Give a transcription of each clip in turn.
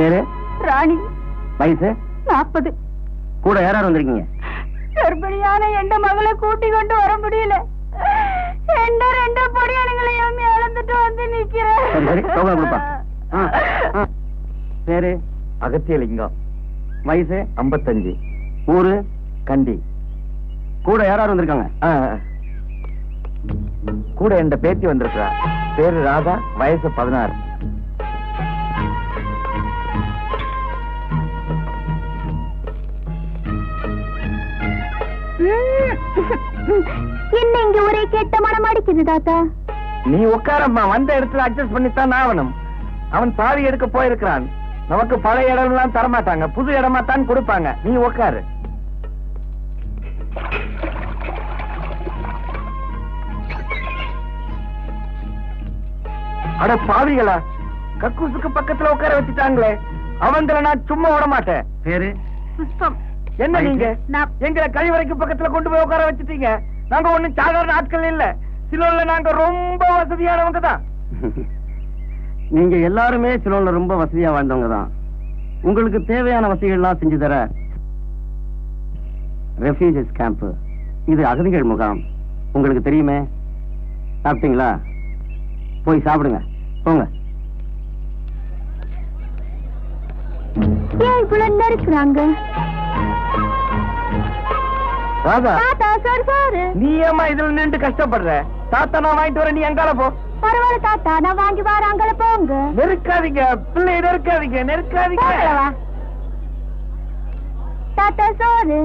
பேரு? ராணி. வயசு? 40. கூட யாராரு வந்திருக்கீங்க? கர்ப்பிணியான எந்த மகளை கூட்டி கொண்டு வர முடியல. எந்த 2 பொடியானுங்களையும் இழந்துட்டு வந்து நிக்கிறேன். சரி சோகா கொடுப்பா. பேரு? அகத்தியலிங்கம். வயசு? 55. ஊரு? கண்டி. கூட யாராரு வந்திருக்காங்க? கூட என் பேத்தி வந்திருக்கா. பேரு ராதா. வயசு 16. என்ன இங்க ஒரே கேட்ட மனம் அடிக்குது தாத்தா? நீ உட்காரம்மா. வந்த இடத்துல அட்ஜஸ்ட் பண்ணித்தான் ஆகணும். அவன் சாவி எடுக்க போயிருக்கிறான். நமக்கு பழைய இடம் எல்லாம் தரமாட்டாங்க, புது இடமா தான் கொடுப்பாங்க. நீ உட்காரு. அட பாவிகளா, கக்கூசுக்கு பக்கத்துல உட்கார வச்சுட்டாங்களே. அவங்கள நான் சும்மா விட மாட்டேன். பேரு? புஷ்பம். என்ன நீங்க எங்களை கழிவறைக்கு பக்கத்துல கொண்டு போய் உட்கார வச்சுட்டீங்க. நாங்க ஒண்ணும் சாதாரண ஆட்கள் இல்ல. சிலோன்ல நாங்க ரொம்ப வசதியானவங்க தான். நீங்க எல்லாருமே சிலோன்ல ரொம்ப வசதியா வாழ்ந்தவங்க தான். உங்களுக்கு தேவையான வசதிகள்லாம் செஞ்சு தர ரெஃப்யூஜிஸ் கேம்ப், இது அகதிகள் முகாம். உங்களுக்கு தெரியுமே. சாப்பிட்டீங்களா? போய் சாப்பிடுங்க, போங்க. ஏன் இவ்வளவு நெருக்குறாங்க? ராதா, சார் நீ ஏமா இதுல நின்று கஷ்டப்படுற? தாத்தா நான் வாங்கிட்டு வர, நீ எங்கால போ. பரவாயில்ல தாத்தா, நான் வாங்கி வர. அங்கல போங்க. நெருக்காதீங்க பிள்ளை, நெருக்காதீங்க, நெருக்காதீங்க. தாத்தா சோறு.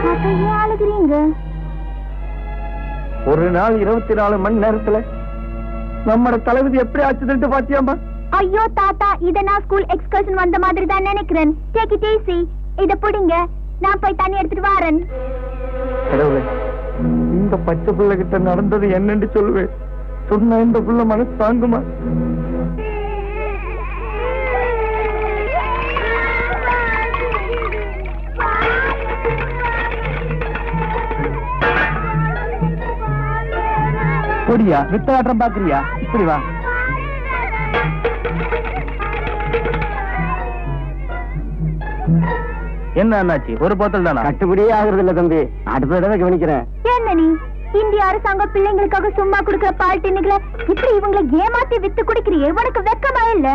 தாத்தா ஏன் அழுகிறீங்க? ஒரு நாள் 24 மணி நேரத்துல நம்மட தளபதி எப்படி ஆச்சுதுன்னு பாத்தியாமா? ஐயோ தாத்தா, இத நான் ஸ்கூல் எக்ஸ்கர்ஷன் வந்த மாதிரி தான் நினைக்கிறேன். Take it easy. இத புடிங்க, நான் போய் தண்ணி எடுத்துட்டு வரேன். கடவுளே, இந்த பச்சை பிள்ளை கிட்ட நடந்தது என்னன்னு சொல்லுவேன். சொன்ன இந்த புள்ள மனசு தாங்குமா? பொடியா வித்தாட்டம் பாக்குறியா? இப்படி வா. என்ன அண்ணாச்சி, ஒரு போத்தல் தானா? கட்டுப்படியே ஆகுறது இல்ல தம்பி. அடுத்த தடவை கவனிக்கிறேன். என்ன நீ இந்திய அரசாங்கம் பிள்ளைங்களுக்காக சும்மா கொடுக்கிற பால் டின்னுகளை இப்படி இவங்களை ஏமாத்தி வித்து குடிக்கிறியே, உனக்கு வெக்கமா இல்ல?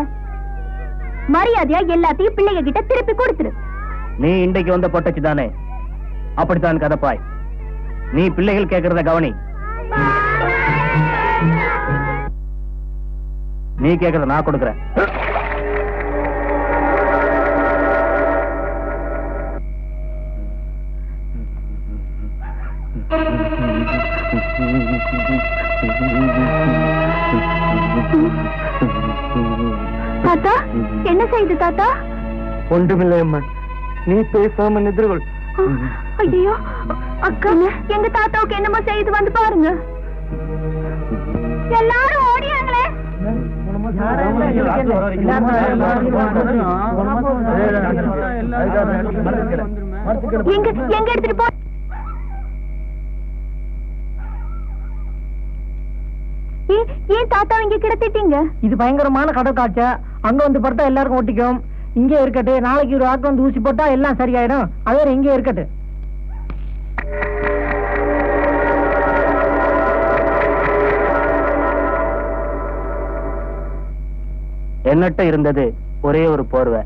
மரியாதையா எல்லாத்தையும் பிள்ளைங்க கிட்ட திருப்பி கொடுத்துரு. நீ இன்றைக்கு வந்த பொட்டச்சு தானே? அப்படித்தான் கதப்பாய். நீ பிள்ளைகள் கேட்கறத கவனி. நீ கேட்கறத நான் கொடுக்கறேன். தாத்தா என்ன செய்து தாத்தா? ஒன்றுமில்லை அம்மா, நீ பேசாம நிதிர்கள். ஐயோ அக்கா, எங்க தாத்தாவுக்கு என்னமோ செய்து வந்து பாருங்க. எல்லாரும் ஓடியாங்களே. எங்க எங்க எடுத்துட்டு போ. ஏன் தாத்தா இங்க கிடத்திட்டீங்க? இது பயங்கரமான கடல் காட்சா. அங்க வந்து பார்த்தா எல்லாருக்கும் ஒட்டிக்கும். இங்கே இருக்கட்டு. நாளைக்கு ஒரு ஆக்கு வந்து ஊசி போட்டா எல்லாம் சரியாயிடும். அதே இங்கே இருக்கட்டு. என்னட்ட இருந்தது ஒரே ஒரு போர்வை.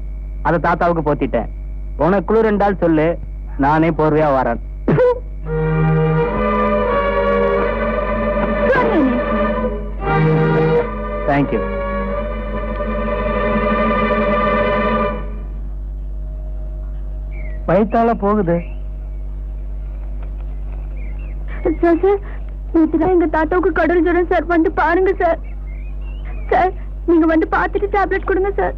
அதை தாத்தாவுக்கு போத்திட்டேன். உனக்கு குளிர் என்றால் சொல்லு, நானே போர்வையா வரேன். தேங்க்யூ. வயிற்றால போகுது. சார் சார், எங்க தாத்தாவுக்கு கடல் ஜுரம் சார். வந்து பாருங்க சார். சார் நீங்க வந்து பார்த்துட்டு டேப்லெட் கொடுங்க சார்.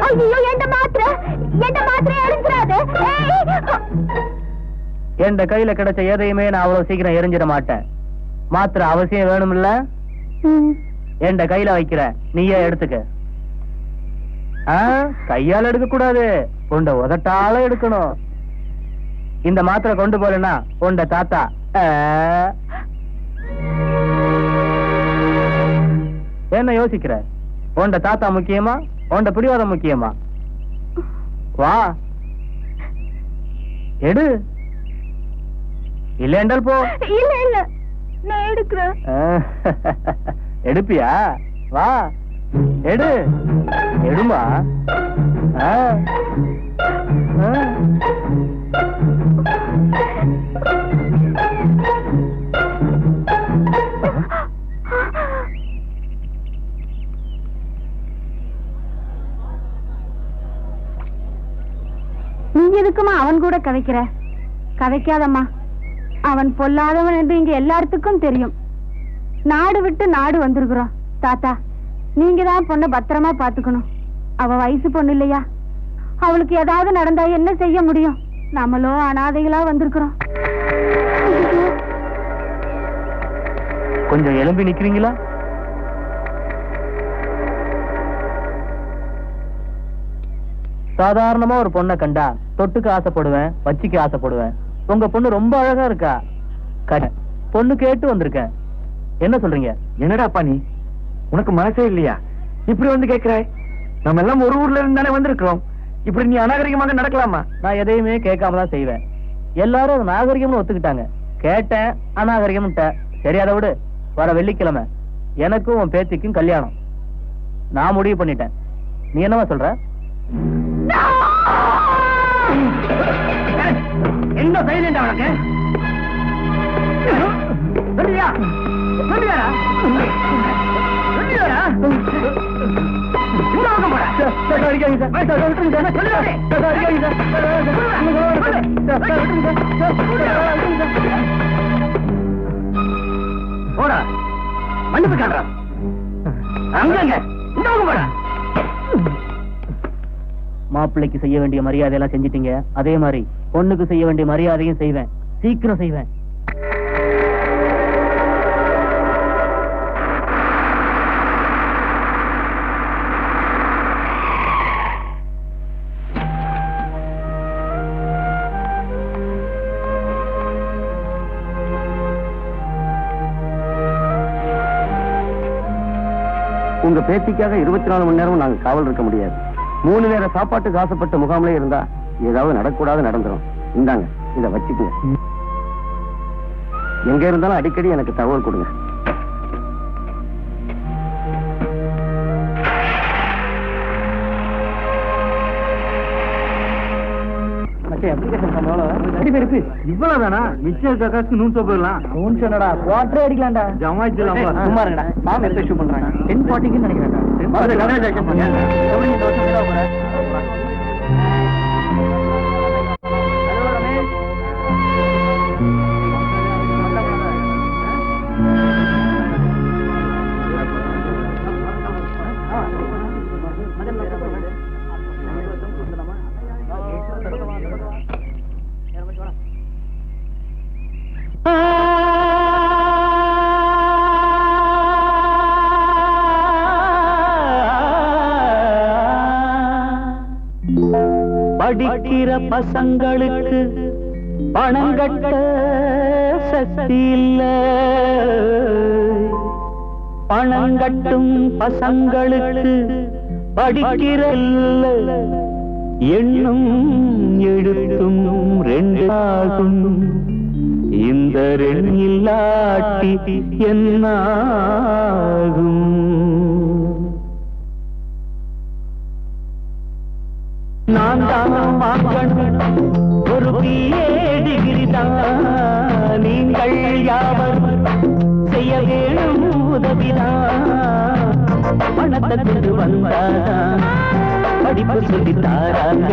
ஐயோ என்ன மாத்திரை எரிஞ்சிடாது. என் கையில கிடைச்ச எதையுமே நான் அவ்வளவு சீக்கிரம் எரிஞ்சிட மாட்டேன். மாத்திரை அவசியம் வேணும்ல? என் கையில வைக்கிற, நீயே எடுத்துக்க. கையால எடுக்க கூடாது, உண்ட உதட்டால எடுக்கணும். இந்த மாத்திரை கொண்டு போலனா உண்ட தாத்தா என்ன யோசிக்கிற? உண்ட தாத்தா முக்கியமா உண்ட பிடிவாதம் முக்கியமா? வா எடு, இல்ல என்றால் போ. இல்ல இல்ல நான் எடுக்கிறேன். எடுப்பியா? வா எடு, எடுமா. நீ எதுக்குமா அவன் கூட கதைக்கிற? கதைக்காதம்மா. அவன் பொல்லாதவன் என்று இங்க எல்லாத்துக்கும் தெரியும். நாடு விட்டு நாடு வந்திருக்கிறோம். தாத்தா, நீங்க தான் பொண்ணை பத்திரமா பாத்துக்கணும். அவ வயசு பொண்ணு இல்லையா? அவளுக்கு ஏதாவது நடந்தா என்ன செய்ய முடியும்? நம்மளோ அனாதைகளா வந்திருக்கிறோம். கொஞ்சம் எலும்பி நிக்கிறீங்களா? சாதாரணமா ஒரு பொண்ணை கண்டா தொட்டுக்கு ஆசைப்படுவேன், வச்சிக்கு ஆசைப்படுவேன். உங்க பொண்ணு ரொம்ப அழகா இருக்கா. பொண்ணு கேட்டு வந்திருக்கேன். என்ன சொல்றீங்க? என்னடாப்பா நீ, உனக்கு மனசே இல்லையா? இப்படி வந்து கேட்கிறாய்? நம்ம எல்லாம் ஒரு ஊர்ல இருந்து தானே வந்திருக்கிறோம். இப்படி நீ அநாகரிகமாக நடக்கலாமா? நான் எதையுமே கேட்காம தான் செய்வேன். எல்லாரும் அது நாகரிகம்னு ஒத்துக்கிட்டாங்க. கேட்டேன், அநாகரிகம். சரி, அதை விடு. வர வெள்ளிக்கிழமை எனக்கும் உன் பேத்திக்கும் கல்யாணம். நான் முடிவு பண்ணிட்டேன். நீ என்னவா சொல்ற? என்ன சைலண்ட் அவனுக்கு? சொல்லியா சொல்லியாரா சொல்லியாரா? போடா, மன்னிப்பு காண்றா. அங்க போடா. மாப்பிள்ளைக்கு செய்ய வேண்டிய மரியாதை எல்லாம் செஞ்சிட்டீங்க. அதே மாதிரி பொண்ணுக்கு செய்ய வேண்டிய மரியாதையும் செய்வேன். சீக்கிரம் செய்வேன். உங்க பேத்திக்காக 24 மணி நேரம் நாங்க காவல் இருக்க முடியாது. 3 நேர சாப்பாட்டுக்கு ஆசைப்பட்ட முகாமிலே இருந்தா ஏதாவது நடக்கூடாது நடந்துரும். இந்தாங்க, இத வச்சுக்குங்க. எங்க இருந்தாலும் அடிக்கடி எனக்கு தகவல் கொடுங்க. இவ்வளவுதானா? மிச்சம் காசுக்கு நூன் போயிடலாம். நூன் சொன்னடா, குவார்டரே அடிக்கலாம்டா. ஜமாய்ச்சலாம். சும்மா இருங்கடா. ஃபார்ம் எடுத்து இஷ்யூ பண்றாங்க. 1040க்கு நினைக்கிறேன். படிக்கிற பசங்களுக்கு பணம் கட்ட சக்தி இல்ல. பணம் கட்டும் பசங்களுக்கு படிக்கிற எண்ணும் எழுத்தும் 2 ஆகும். இந்த 2 இல்லாட்டி என்னாகும்? நான் தான் வாங்கணும் ஒரு BA டிகிரி தான். நீங்கள் யாவரும் செய்ய வேணும் உதவிதான். பணத்தை கொண்டு வந்தாதான் படிப்பு சொல்லி தாராங்க.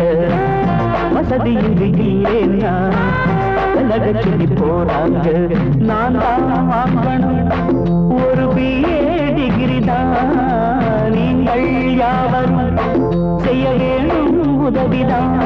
வசதி இங்கு இல்லைன்னா விலக சொல்லி போறாங்க. நான் தான் வாங்கணும் ஒரு BA டிகிரி தான். நீங்கள் யாவரும் செய்ய வேணும் உதவிதான்.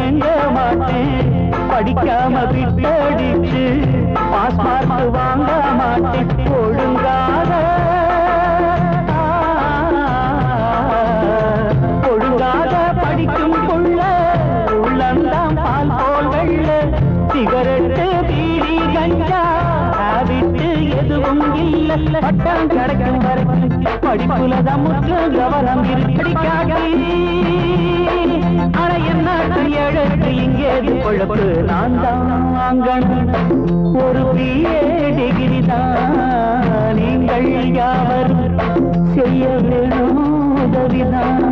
ஏங்க மாட்டேன், படிக்காம விட்டடிச்சு பாஸ் மார்க் வாங்க மாட்டேன். ஒழுங்காக படிக்கும் புள்ள உள்ளந்தாம் பால் போல் வெள்ள, சிகரெட்டு பீடி கஞ்சா விட்டு எதுவும் இல்ல. பட்டம் கிடைக்கும் வரைக்கும் படிப்புலதான் முற்று கவனம் இருக்காது. ஆனா என்னாட்டு எழுத்து இங்கேது பொழப்பு, நான் தான் வாங்கணும் ஒரு BA டிகிரி தான். நீங்கள் யாவரும் செய்ய வேணும் உதவிதான்.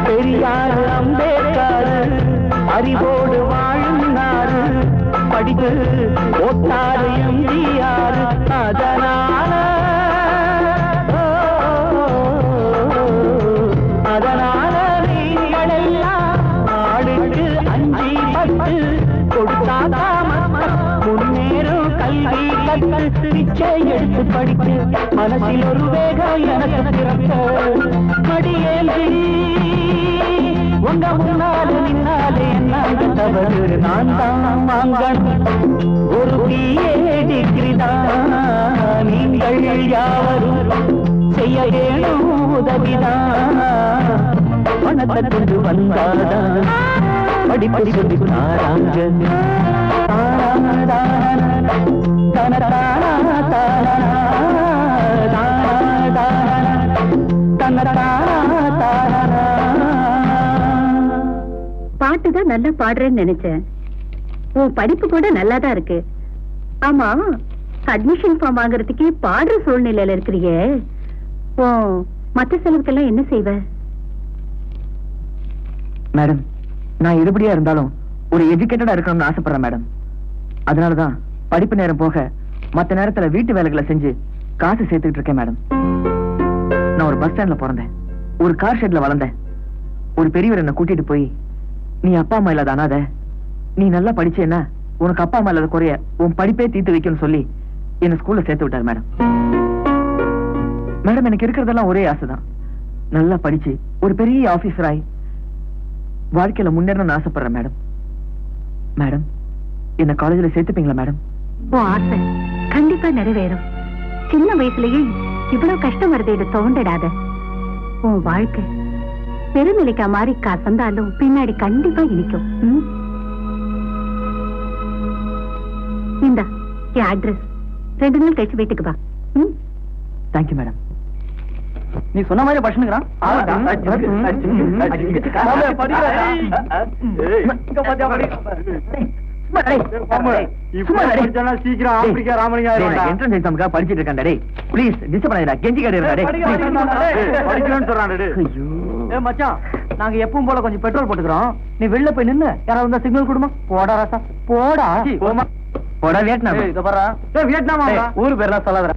பெரியார் அம்பேத்கர் அறிவோடு வாழ்ந்தாரு, படித்து ஓட்டாரு MGR. அதனால நீங்களெல்லாம் ஆளுக்கு 5-10 கொடுத்தாதான் முன்னேறும். கல்வி கற்று பிச்சை எடுத்து படித்து மனசில் ஒரு வேகம் எனக்கு பிறக்க மடியேந்தி உங்க முன்னாலே நின்னாலே என்ன தவறு, நான் தான் வாங்கணும் ஒரு BA டிகிரி தான். நீங்கள் யாவரும் செய்ய வேணும் உதவிதான். பணத்தை கொண்டு வந்தாதான் படிப்படி சொல்லி தாராங்க. பாட்டுதான் நல்லா பாடுறேன்னு நினைச்சேன். உன் படிப்பு கூட நல்லாதான் இருக்கு. ஆமா, அட்மிஷன் ஃபார்ம் வாங்குறதுக்கு பாடுற சூழ்நிலையில இருக்கிறீங்க. ஓ, மத்த செலவுக்கெல்லாம் என்ன செய்வ? மேடம், நான் எடுபடியா இருந்தாலும் ஒரு எஜுகேட்டடா இருக்கணும்னு ஆசைப்படுறேன் மேடம். அதனாலதான் படிப்பு நேரம் போக மத்த நேரத்துல வீட்டு வேலைகளை செஞ்சு காசு சேர்த்துக்கிட்டு இருக்கேன் மேடம். நான் ஒரு பஸ் ஸ்டாண்ட்ல பிறந்தேன், ஒரு கார் ஷெட்ல வளர்ந்தேன். ஒரு பெரியவர் என்ன கூட்டிட்டு போய், நீ அப்பா அம்மா இல்லாத அனாதை, நீ நல்லா படிச்சேன்னா உனக்கு அப்பா அம்மா இல்லாத குறைய உன் படிப்பே தீர்த்து வைக்கணும்னு சொல்லி என்ன ஸ்கூல்ல சேர்த்து விட்டார் மேடம். மேடம், எனக்கு இருக்கிறதெல்லாம் ஒரே ஆசைதான், நல்லா படிச்சு ஒரு பெரிய ஆபீசர் ஆகி வாழ்க்கையில முன்னேறணும்னு ஆசைப்படுறேன் மேடம். மேடம், என்ன காலேஜ்ல சேர்த்துப்பீங்களா மேடம்? உன் ஆசை கண்டிப்பா நிறைவேறும். சின்ன வயசுலயே இவ்வளவு கஷ்டம் வருது தோண்டிடாத. உன் வாழ்க்கை பெருநிலைக்கா மாறி கசந்தாலும் பின்னாடி கண்டிப்பா இனிக்கும். இந்த அட்ரஸ் 2 நாள் கழிச்சு வீட்டுக்கு வா. Thank you madam. நீ சொன்ன மாதிரி பசனுக்குறான். சீக்கிரம் ஆப்பிரிக்கா ராமலிங்கா படிச்சிட்டு இருக்கேன். ப்ளீஸ் டிஸ்டர்ப் பண்ணாதடா, கெஞ்சி கேட்டுறேன் சொல்றான். மச்சான், நாங்க எப்பவும் போல கொஞ்சம் பெட்ரோல் போட்டுக்கிறோம். நீ வெளில போய் நின்னு யாராவது வந்தா சிக்னல் கொடுமா. போடா ராசா, போடா போடா. வியட்நாம், இத பாரா. வியட்நாம் ஊரு பேர்லாம் சொல்லாதடா.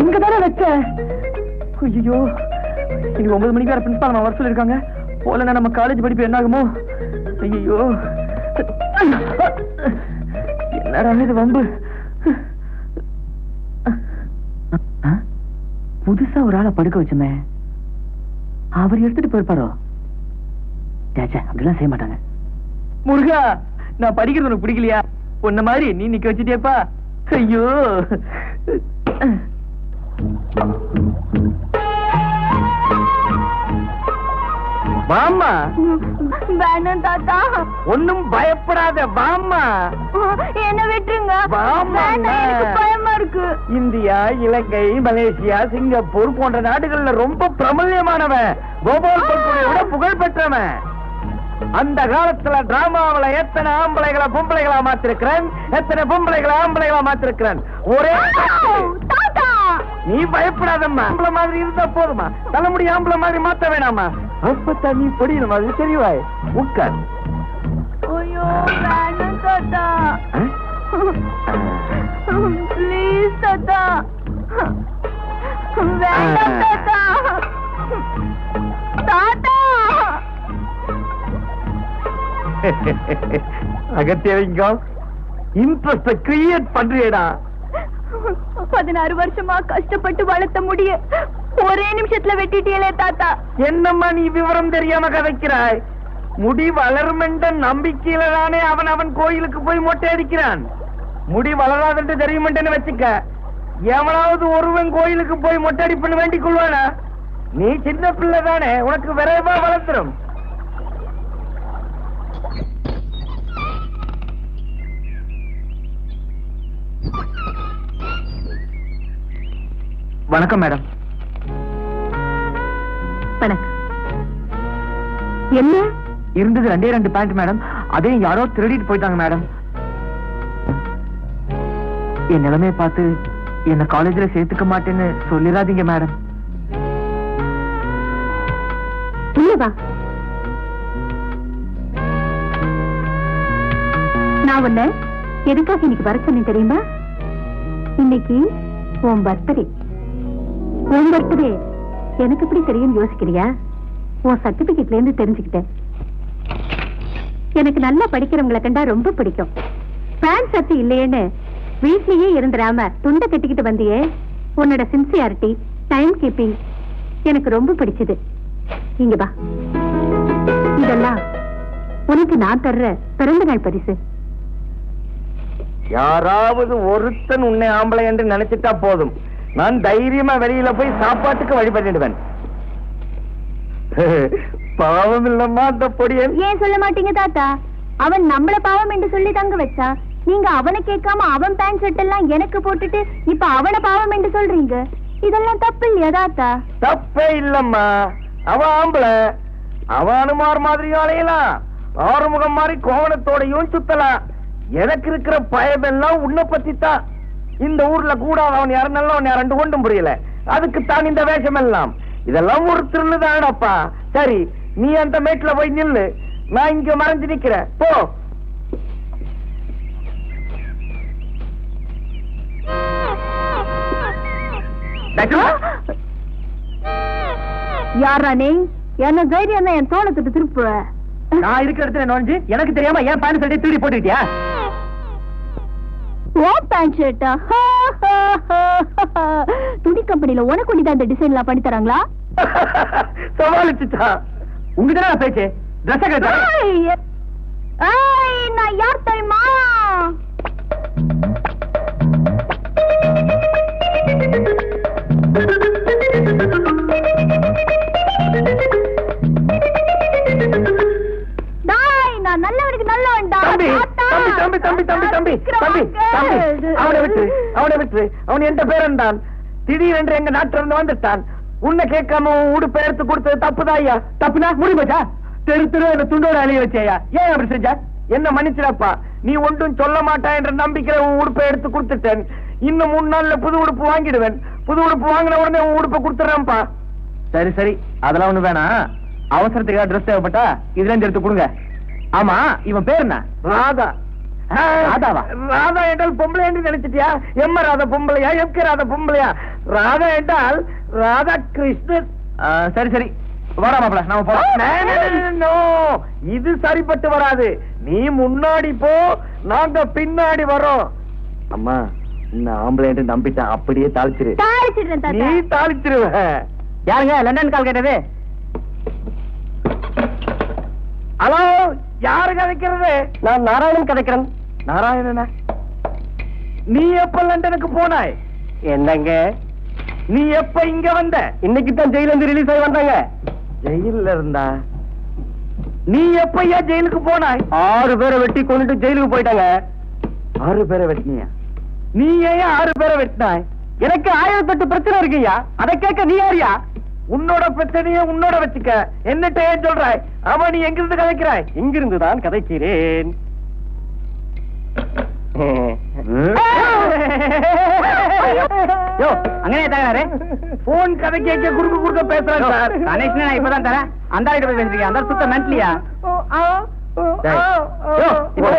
இங்கதானே வச்ச. ஐயோ, இன்னைக்கு 9 மணிக்கு வேற பிரின்சிபால் வர சொல்லிருக்காங்க. போலன்னா நம்ம காலேஜ் படிப்பு என்ன ஆகுமோ? ஐயோ, என்னடா இது வம்பு. புதுசா ஒரு ஆளை படுக்க வச்சுமே, அவர் எடுத்துட்டு போயிருப்பாரோ? அப்படிலாம் செய்ய மாட்டாங்க. முருகா, நான் படிக்கிறது உனக்கு பிடிக்கலையா? உன்ன மாதிரி நீ நிக்க வச்சுட்டேப்பா. ஐயோ, வாம்மா. வேணாம் தாத்தா. ஒண்ணும் பயப்படாத, வாம்மா. என்ன விட்டுருங்க. வாம்மா. எனக்கு பயமா இருக்கு. இந்தியா, இலங்கை, மலேசியா, சிங்கப்பூர் போன்ற நாடுகள்ல ரொம்ப பிரபல்யமானவன், கோபால்பூரை விட புகழ் பெற்றவன். அந்த காலத்துல டிராமாவில எத்தனை ஆம்பளைகளை பொம்பளைகளா மாத்திருக்கிறேன், எத்தனை பொம்பளைகளை ஆம்பளைகளா மாத்திருக்கிறேன். ஒரே தாத்தா நீ பயப்படாதம்மா. ஆம்பளை மாதிரி இருந்தா போதுமா, தலைமுடி ஆம்பளை மாதிரி மாத்த வேணாமா? அப்பத்தான் நீ பொடியின மாதிரி தெரிவாய். உட்கார். ஐயோ வேணாம் தாத்தா. ப்ளீஸ் தாத்தா. வேண்டாம் தாத்தா. தாத்தா அகத்தியலிங்கம், இன்ட்ரெஸ்ட் கிரியேட் பண்றியடா. 16 வருஷமா கஷ்டப்பட்டு வளர்த்த முடிய ஒரே நிமிஷத்துல வெட்டிட்டீங்களே தாத்தா. என்னம்மா நீ விவரம் தெரியாம கதைக்கிறாய்? முடி வளரும் என்ற நம்பிக்கையில தானே அவன் கோயிலுக்கு போய் மொட்டை அடிக்கிறான். முடி வளராதுன்னு தெரியுமென்னு வச்சுக்க, எவனாவது ஒருவன் கோயிலுக்கு போய் மொட்டை அடிப்புன்னு வேண்டிக் கொள்வானா? நீ சின்ன பிள்ளை தானே, உனக்கு விரைவா வளர்த்துரும். வணக்கம் மேடம். வணக்கம். என்ன இருந்தது 2 பேண்ட் மேடம், அதையும் யாரோ திருடிட்டு போயிட்டாங்க மேடம். என் நிலைமையை பார்த்து என்ன காலேஜ்ல சேர்த்துக்க மாட்டேன்னு சொல்லிடாதீங்க மேடம். இல்லவா? நான் உன்ன எதுக்காக இன்னைக்கு வர சொன்னேன் தெரியுமா? இன்னைக்கு உன் பர்த்டே. உன் பர்த்டே எனக்கு எப்படி தெரியும் யோசிக்கிறியா? உன் சர்டிபிகேட்ல இருந்து தெரிஞ்சுக்கிட்டேன். எனக்கு நல்லா படிக்கிறவங்களை கண்டா ரொம்ப பிடிக்கும். பேண்ட் சத்து இல்லையேன்னு வீட்லயே இருந்துடாம துண்டை கட்டிக்கிட்டு வந்தியே, உன்னோட சின்சியாரிட்டி, டைம் கீப்பிங் எனக்கு ரொம்ப பிடிச்சது. இங்க வா, இதெல்லாம் உனக்கு நான் தர்ற பிறந்த நாள் பரிசு. யாராவது ஒருத்தன் உன்னை ஆம்பளை என்று நினைச்சிட்டா போதும், நான் தைரியமா வெளியில போய் சாப்பாட்டுக்கு வழி பண்ணிடுவேன். பாவம் இல்லம்மா அந்த பொடியன். ஏன் சொல்ல மாட்டீங்க தாத்தா? அவன் நம்மள பாவம் என்று சொல்லி தங்க வச்சா, நீங்க அவனை கேட்காம அவன் பேண்ட் ஷர்ட் எல்லாம் எனக்கு போட்டுட்டு இப்ப அவனை பாவம் என்று சொல்றீங்க. இதெல்லாம் தப்பு இல்லையா தாத்தா? தப்பே இல்லம்மா. அவன் ஆம்பளை, அவன் அனுமார் மாதிரியும் அலையலாம், ஆறுமுகம் மாதிரி கோவணத்தோடையும் சுத்தலாம். எனக்கு இருக்கிற பயமெல்லாம் உன்னை பத்தி தான். இந்த ஊர்ல கூட அவன் யாரு நல்லவன் யாரு ஒன்றும் புரியல, அதுக்கு தான் இந்த வேஷம் எல்லாம். இதெல்லாம் ஒரு திருள்ளுதானப்பா. சரி, நீ அந்த மேட்ல போய் நில்லு, நான் இங்க மறைஞ்சு நிக்கிறேன். போ. யாரா நீ? என்ன தைரியம் என் தோளத்துட்டு திருப்பு. நான் இருக்கிற இடத்துல நோஞ்சு எனக்கு தெரியாம ஏன் பேண்ட் ஷர்ட்டை தூடி போட்டுக்கிட்டியா? ஓ பேண்ட் ஷர்ட்டா? துணி கம்பெனில உனக்கு தான் இந்த டிசைன்லாம் பண்ணி தராங்களா? சமாளிச்சுட்டா. உங்ககிட்ட பேச்சு ட்ரெஸ் கேட்டா? நான் யார் தெரியுமா? நான் நல்லவனுக்கு நல்லவன்டா. தம்பி தம்பி தம்பி தம்பி தம்பி தம்பி அவனை விட்டு அவன் எந்த பேரன் தான். திடீரென்று எங்க நாட்டுல இருந்து வந்துட்டான். உன்னை கேட்காம உடுப்பை எடுத்து கொடுத்தது தப்புதான் ஐயா. தப்புனா முடி போச்சா? தெரு தெரு என்ன துண்டோட அழிய வச்சையா? ஏன் அப்படி செஞ்ச? என்ன மன்னிச்சிடப்பா. நீ ஒன்றும் சொல்ல மாட்டா என்ற நம்பிக்கை உன் உடுப்பை எடுத்து கொடுத்துட்டேன். இன்னும் 3 நாள்ல புது உடுப்பு வாங்கிடுவேன். புது உடுப்பு வாங்கின உடனே உன் உடுப்பை கொடுத்துறேன்ப்பா. சரி சரி, அதெல்லாம் ஒண்ணு வேணாம். அவசரத்துக்கு ட்ரெஸ் தேவைப்பட்டா இதுல இருந்து எடுத்து கொடுங்க. ஆமா, இவன் பேர் என்ன? ராதா. ராதாவா? ராதா என்றால் பொம்பளை என்று நினைச்சிட்டியா? எம் ராதா பொம்பளையா, எம் கே ராதா பொம்பளையா? ராதா என்றால் ராதா கிருஷ்ணன். சரி சரி, வாடா மாப்பிள, நாம போறோம். இது சரிப்பட்டு வராது. நீ முன்னாடி போ, நாங்க பின்னாடி வரோம். அம்மா, இன்னும் ஆம்பளை என்று நம்பிட்டா அப்படியே தாளிச்சிரு. நீ தாளிச்சிருவ. யாருங்க லண்டன் கால் கேட்டது? ஹலோ, யாரு கதைக்கிறது? நான் நாராயணன் கதைக்கிறேன். நாராயணனா? நீ எப்ப லண்டனுக்கு போனாய்? என்னங்க, நீ எப்ப இங்க வந்த? இன்னைக்கு தான் ஜெயில இருந்து ரிலீஸ் ஆகி வந்தாங்க. ஜெயில இருந்தா நீ எப்பயா ஜெயிலுக்கு போனாய்? 6 பேரை வெட்டி கொண்டுட்டு ஜெயிலுக்கு போயிட்டாங்க. 6 பேரை வெட்டினியா? நீ ஏன் 6 பேரை வெட்டினாய்? எனக்கு 1008 பிரச்சனை இருக்குயா, அதை கேட்க நீ யாரியா? உன்னோட பிரச்சனைய உன்னோட வச்சுக்க, என்னட்ட ஏன் சொல்றாய்? அவன் நீ எங்கிருந்து கதைக்கிறாய்? இங்கிருந்து தான் கதைக்கிறேன். அங்கே தகராறு. போன் கதை கேட்க குறுக்கு குறுக்க பேசுறேன் சார். கனெக்ஷன் நான் இப்பதான் தரேன். அந்த ஆகிட்ட போய் பேசுறீங்க, அந்த சுத்த மென்ட்லியா?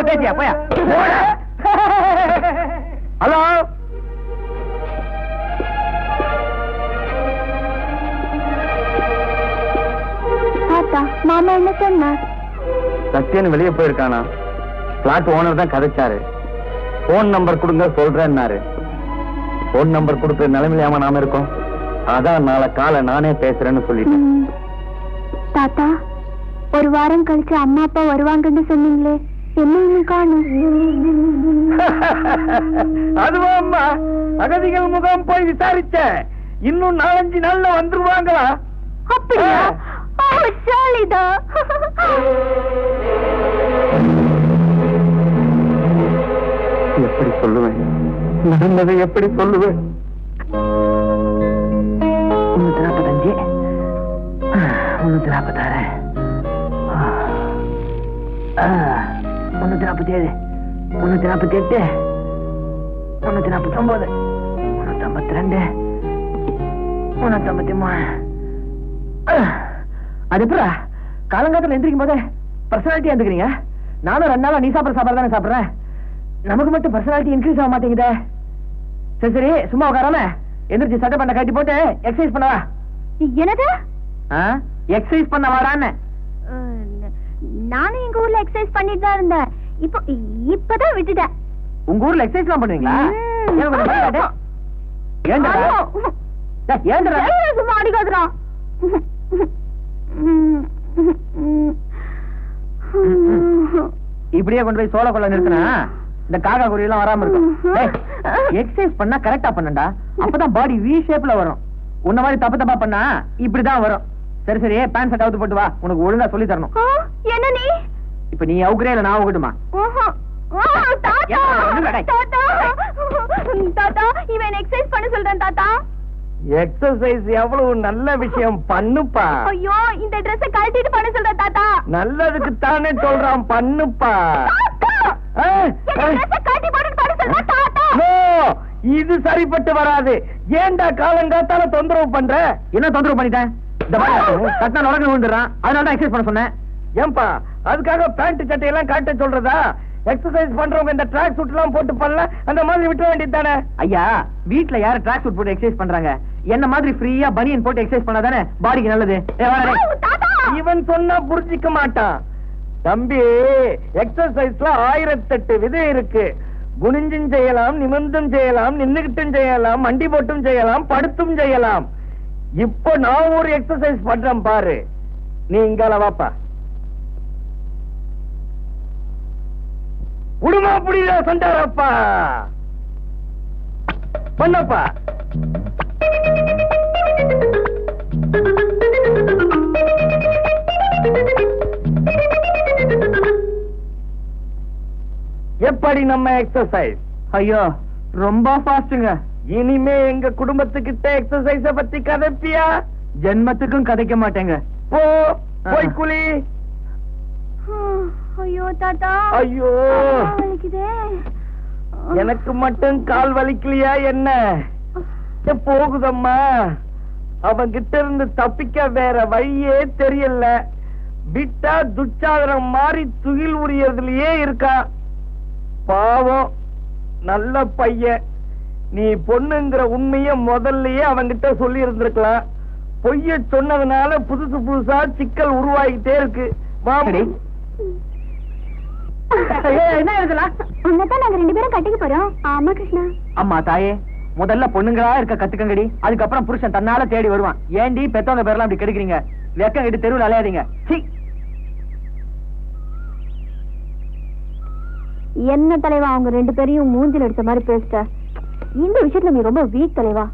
பேசியா போயா? ஹலோ, தாத்தா மாமா என்ன சொன்னார்? சத்யன் வெளியே போயிருக்கானா? பிளாட் ஓனர் தான் கதைச்சாரு. போன் நம்பர் கொடுங்க சொல்றேன்னாரு. போன் நம்பர் கொடுக்கிற நிலைமையிலாம நாம இருக்கோம். அதான் நாளை காலை நானே பேசுறேன்னு சொல்லிட்டேன். தாத்தா, ஒரு வாரம் கழிச்சு அம்மா அப்பா வருவாங்கன்னு சொன்னீங்களே, என்ன காணும்? அதுவா அம்மா, அகதிகள் முகாம் போய் விசாரிச்சேன். இன்னும் 4-5 நாள்ல வந்துருவாங்களா? அப்படியா? ஜாலிதா. எப்படி சொல்லுவேன்? நடந்ததை எப்படி சொல்லுவேன்? 345, 346, 347, 348, 349, 352, 353. அது எப்படா காலங்காலத்துல எந்திரிக்கும் போதே பர்சனாலிட்டி எந்திரிக்கிறீங்க? நானும் 2 நாளா நீ சாப்பிட்ற சாப்பாடு தானே சாப்பிடுறேன். நமக்கு மட்டும் பர்சனாலிட்டி இன்க்ரீஸ் ஆக மாட்டேங்குதே. சரி சரி, சும்மா உட்காராம எந்திரிச்சு சட்டை பண்ண கட்டி போட்டு எக்ஸசைஸ் பண்ணவா? என்னது? எக்ஸசைஸ் பண்ண வாடான்னு. நானும் எங்க ஊர்ல எக்ஸசைஸ் பண்ணிட்டு தான் இருந்தேன். இப்பதான் விட்டுட்டேன். உங்க ஊர்ல எக்ஸசைஸ் எல்லாம் பண்ணுவீங்களா? சும்மா அடிக்காதுறான். இப்படியே கொண்டு போய் சோழ கொள்ள நிறுத்தினா இந்த காக்கா குருவி எல்லாம் வராம இருக்கும். எக்ஸசைஸ் பண்ணா கரெக்டா பண்ணண்டா, அப்பதான் பாடி வி ஷேப்ல வரும். உன்ன மாதிரி தப்பு தப்பா பண்ணா இப்படிதான் வரும். சரி சரி, பேண்ட் ஷர்ட் அவுத்து போட்டு வா, உனக்கு ஒழுங்கா சொல்லி தரணும். என்ன நீ இப்ப நீ அவுக்குறே இல்ல நான் அவுக்கட்டுமா? தாத்தா, இவன் எக்ஸசைஸ் பண்ண சொல்றேன் தாத்தா. எக்ஸசைஸ் எவ்வளவு நல்ல விஷயம், பண்ணுப்பா. ஐயோ, இந்த Dress கழட்டிட்டு பண்ண சொல்றேன் தாத்தா. நல்லதுக்கு தானே சொல்றான், பண்ணுப்பா. இது சரிப்பட்டு வராது. ஏண்டா காலங்காத்தால தொந்தரவு பண்ற? என்ன தொந்தரவு பண்ணிட்டேன்? இந்த மாதிரி கட்டினா நுழைஞ்சு விழுந்துறான், அதனால தான் எக்ஸசைஸ் பண்ண சொன்னேன். ஏன்பா அதுக்காக பேண்ட் சட்டையெல்லாம் காட்ட சொல்றதா? எக்ஸசைஸ் பண்றவங்க இந்த ட்ராக் சூட் எல்லாம் போட்டு பண்ணல, அந்த மாதிரி விட்ட வேண்டியது தானே? ஐயா, வீட்டுல யாரு ட்ராக் சூட் போட்டு எக்ஸசைஸ் பண்றாங்க? என்ன மாதிரி ஃப்ரீயா பனியன் போட்டு எக்ஸசைஸ் பண்ணாதானே பாடிக்கு நல்லது. இவன் சொன்னா புரிஞ்சிக்க மாட்டான். தம்பி, எக்ஸசைஸ்ல 1008 விதை இருக்கு. குனிஞ்சும் செய்யலாம், நிமிர்ந்தும் செய்யலாம், நின்னுகிட்டும் செய்யலாம், மண்டி போட்டும் செய்யலாம், படுத்தும் செய்யலாம். இப்போ நான் ஒரு எக்ஸசைஸ் பண்றேன் பாரு. நீ இங்கால வாப்பா. உடுமா புடில சண்டாரப்பா, பண்ணப்பா. எப்படி நம்ம எக்ஸசைஸ்? ஐயோ, ரொம்ப ஃபாஸ்ட்டுங்க. இனிமே எங்க குடும்பத்துக்கிட்ட எக்ஸசைஸ பத்தி கதைப்பியா? ஜென்மத்துக்கும் கதைக்க மாட்டேங்க. போ, போய் குளி. ஐயோ தாத்தா, ஐயோ வலிக்குதே. எனக்கு மட்டும் கால் வலிக்கலையா என்ன? போகுதம்மா. அவங்கிட்ட இருந்து தப்பிக்க வேற வழியே தெரியல. விட்டா துச்சாதனம் மாறி துகில் உரியதுலயே இருக்கா. பாவம், நல்ல பையன். நீ பொண்ணுங்கிற உண்மைய முதல்லயே அவங்கிட்ட சொல்லி இருந்திருக்கலாம். பொய்ய சொன்னதுனால புதுசு புதுசா சிக்கல் உருவாகிட்டே இருக்கு. என்ன எழுதலாம்? உன்னதான் நாங்க 2 பேரும் கட்டிக்க போறோம். ஆமா கிருஷ்ணா. அம்மா தாயே, முதல்ல பொண்ணுங்களா இருக்க கத்துக்கங்கடி, அதுக்கப்புறம் புருஷன் தன்னால தேடி வருவான். ஏண்டி பெத்தவங்க பேர்லாம் அப்படி கெடுக்கிறீங்க? வெக்கம் கட்டி தெருவில் அலையாதீங்க. என்ன தலைவா, அவங்க 2 பேரையும் மூஞ்சில் எடுத்த மாதிரி பேசிட்ட. இந்த விஷயத்துல நீ ரொம்ப வீக் தலைவா.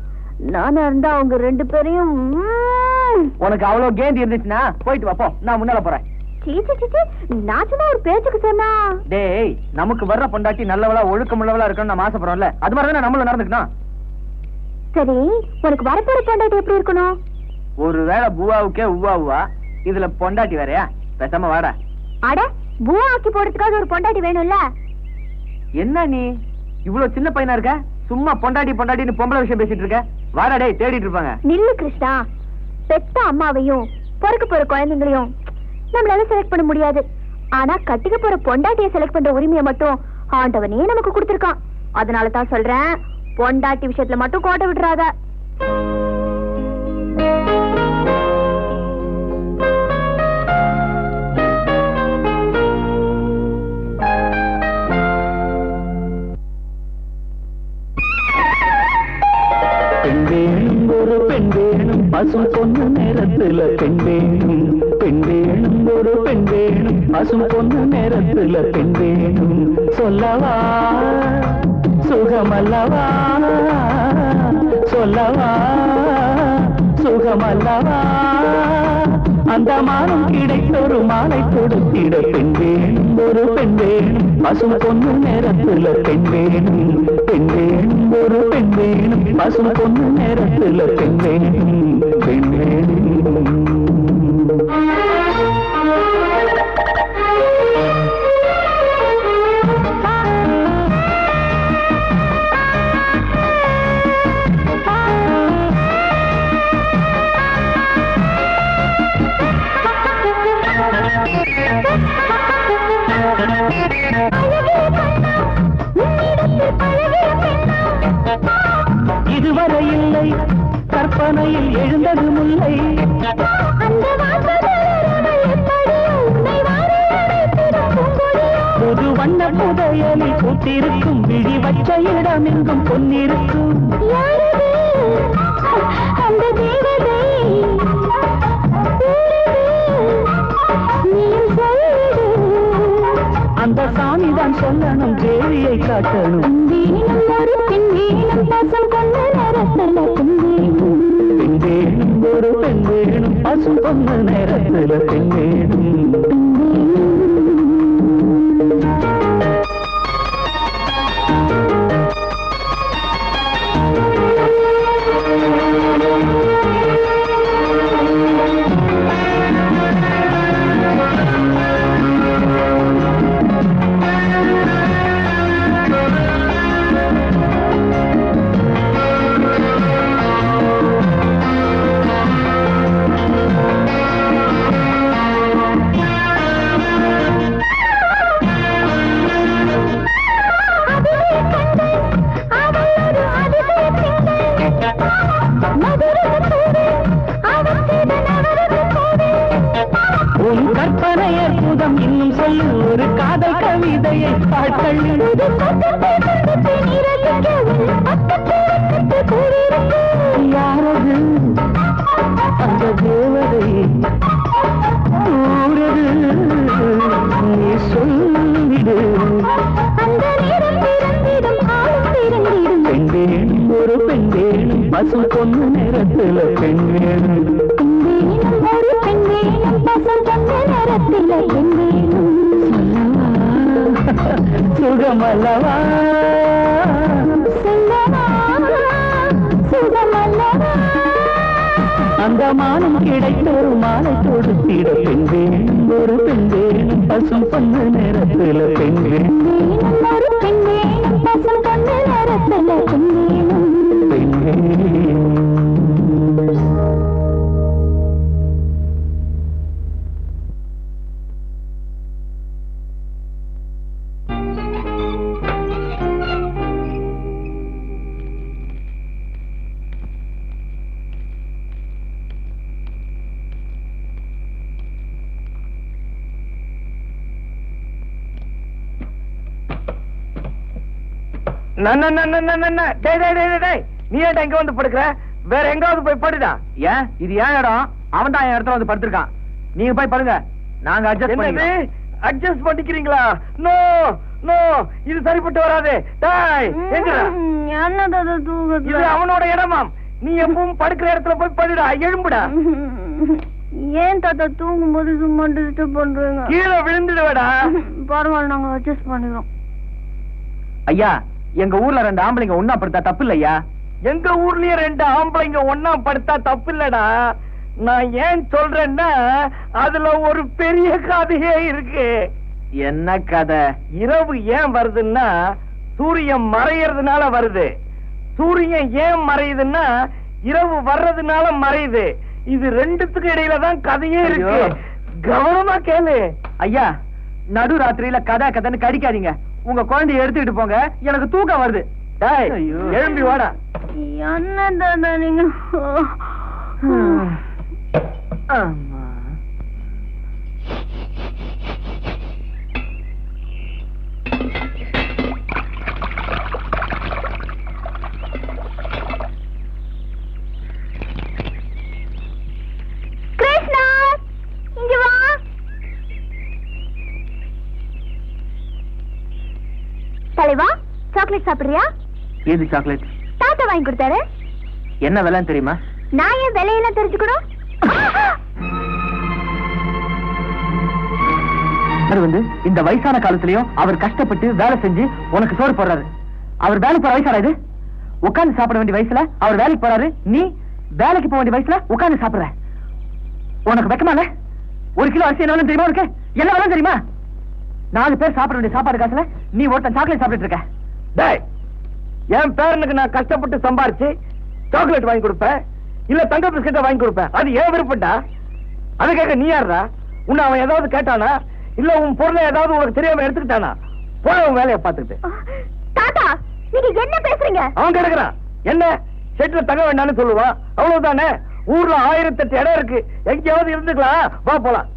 நானா இருந்தா அவங்க 2 பேரையும். உனக்கு அவ்வளவு கேந்தி இருந்துச்சுன்னா போயிட்டு வாப்போ, நான் முன்னால போறேன். சீச்சி சீச்சி, நான் சும்மா ஒரு பேச்சுக்கு சொன்னா. டேய், நமக்கு வர்ற பொண்டாட்டி நல்லவளா ஒழுக்கம் உள்ளவளா இருக்கணும்னு நம்ம ஆசைப்படுறோம்ல, அது மாதிரி தானே நம்மளும் நடந்துக்கணும். சரி, உனக்கு வரப்போற பொண்டாட்டி எப்படி இருக்கணும்? ஒருவேளை பூவாவுக்கே உவா இதுல பொண்டாட்டி வேறையா? பேசாம வாடா. அட, பூவா ஆக்கி போடுறதுக்காக ஒரு பொண்டாட்டி வேணும்ல. என்ன நீ இவ்வளவு சின்ன பையனா இருக்க? சும்மா பொண்டாட்டி பொண்டாட்டின்னு பொம்பளை விஷயம் பேசிட்டு இருக்க. வாடா டேய், தேடிட்டு இருப்பாங்க. நில்லு கிருஷ்ணா, பெத்த அம்மாவையும் பொறுக்க போற குழந்தைங்களையும் நம்மளால செலக்ட் பண்ண முடியாது. ஆனா கட்டிக்க போற பொண்டாட்டியை செலக்ட் பண்ற உரிமையை மட்டும் ஆண்டவனே நமக்கு கொடுத்திருக்கான். அதனால தான் சொல்றேன், பொண்டாட்டி விஷயத்துல மட்டும் கோட்டை விட்டுறாத. பெண் வேணும், ஒரு பெண் வேணும், பசும் பொண்ணு நேரத்துல பெண் வேணும். பெண் வேணும், ஒரு பெண் வேணும், பசும் பொண்ணு நேரத்துல பெண் வேணும். சொல்லவா சுகமல்லவா, சொல்லவா சுகமல்லவா, அந்த மானம் கிடைத்தொரு மாலை கொடுத்திட பெண் வேணும், ஒரு பெண் வேணும், பசும் பொண்ணு நேரத்துல பெண் வேணும். பெண் வேணும், ஒரு பெண் வேணும், பசும் பொண்ணு நேரத்துல பெண் வேணும். பெண் வேணும். இதுவரை இல்லை கற்பனையில் எழுந்தது முல்லை, புது வண்ண புதையலில் பூத்திருக்கும் விழி வச்ச இடம் எங்கும் பொன்னிருக்கும். அந்த சாமிதான் சொல்லணும், தேவியை காட்டணும். பெண் வேணும், ஒரு பெண் வேணும், பசு பொண்ணு நேரத்துல பெண் வேணும். உன் கற்பனை அற்புதம், இன்னும் சொல்லு ஒரு காதல் கவிதையை பாட்டல். யாரது அந்த தேவதை கூறது, நீ சொல்லிடு. பெண் வேணும், ஒரு பெண் வேணும், பசு பொண்ணு நேரத்துல பெண் வேணும். சுகமல்லவா அந்த மானம் கிடைத்தொரு மாலை கொடுத்திட பெண் வேணும், ஒரு பெண் வேணும், பசும் பொண்ணு நேரத்துல பெண் வேணும். பெண் வேணும். நீ ஏன்டா இங்க வந்து படுக்கிற? வேற எங்காவது போய் படுடா. ஏன் இது ஏன் இடம்? அவன் தான் என் இடத்துல வந்து படுத்திருக்கான். நீங்க போய் படுங்க, நாங்க அட்ஜஸ்ட் பண்ணிக்கிறீங்களா? நோ நோ, இது சரிப்பட்டு வராது. இது அவனோட இடமாம். நீ எப்பவும் படுக்கிற இடத்துல போய் படுடா, எழும்புடா. ஏன் தாத்தா தூங்கும் போது சும்மா டிஸ்டர்ப் பண்றீங்க? கீழே விழுந்துடுவடா. பரவாயில்ல, நாங்க அட்ஜஸ்ட் பண்ணிக்கிறோம். ஐயா, எங்க ஊர்ல 2 ஆம்பளைங்க ஒண்ணா படுத்தா தப்பு இல்லையா? எங்க ஊர்லயே 2 ஆம்பளைங்க ஒண்ணா படுத்தா தப்பு இல்லடா. நான் ஏன் சொல்றேன்னா அதுல ஒரு பெரிய கதையே இருக்கு. என்ன கதை? இரவு ஏன் வருதுன்னா சூரியன் மறையறதுனால வருது. சூரியன் ஏன் மறையுதுன்னா இரவு வர்றதுனால மறையுது. இது ரெண்டுத்துக்கு இடையில தான் கதையே இருக்கு. கவனமா கேளு. ஐயா, நடு ராத்திரியில கதைன்னு கடிக்காதீங்க. உங்க குழந்தைய எடுத்துக்கிட்டு போங்க, எனக்கு தூக்கம் வருது. டேய், எழும்பி வாடா. என்ன தாத்தா நீங்க? ஆமா. கிருஷ்ணா, இங்க வா. தலைவா, சாக்லேட் சாப்பிடுறியா? ஏது சாக்லேட்? தாத்தா வாங்கி கொடுத்தாரு. என்ன விலைன்னு தெரியுமா? நான் ஏன் விலையெல்லாம் தெரிஞ்சுக்கணும்? அவர் வந்து இந்த வயசான காலத்திலயும் அவர் கஷ்டப்பட்டு வேலை செஞ்சு உனக்கு சோறு போடுறாரு. அவர் வேலைக்கு போற வயசாடா இது? உட்கார்ந்து சாப்பிட வேண்டிய வயசுல அவர் வேலைக்கு போறாரு. நீ வேலைக்கு போக வேண்டிய வயசுல உட்கார்ந்து சாப்பிடுற. உனக்கு வெக்கமால? 1 கிலோ அரிசி என்ன தெரியுமா? உனக்கு என்ன வேலை தெரியுமா? 4 பேர் சாப்பிட வேண்டிய சாப்பாடு காசுல நீ ஒருத்தன் சாக்லேட் சாப்பிட்டு இருக்க. டேய், என் பேரனுக்கு நான் கஷ்டப்பட்டு சம்பாரிச்சு சாக்லேட் வாங்கி கொடுப்பேன், இல்ல தங்க பிஸ்கெட்டை வாங்கி கொடுப்பேன். அது ஏன் விருப்பம்டா. அது கேட்க நீ யாரா? உன்னை அவன் ஏதாவது கேட்டானா? இல்ல உன் பொருளை ஏதாவது உனக்கு தெரியாம எடுத்துக்கிட்டானா? போன உன் வேலையை பார்த்துக்கிட்டு. தாத்தா, நீங்க என்ன பேசுறீங்க? அவன் கிடக்குறான். என்ன செட்ல தங்க வேண்டாம்னு சொல்லுவான், அவ்வளவுதானே. ஊர்ல 1008 இடம் இருக்கு, எங்கேயாவது இருந்துக்கலாம். வா போலாம்.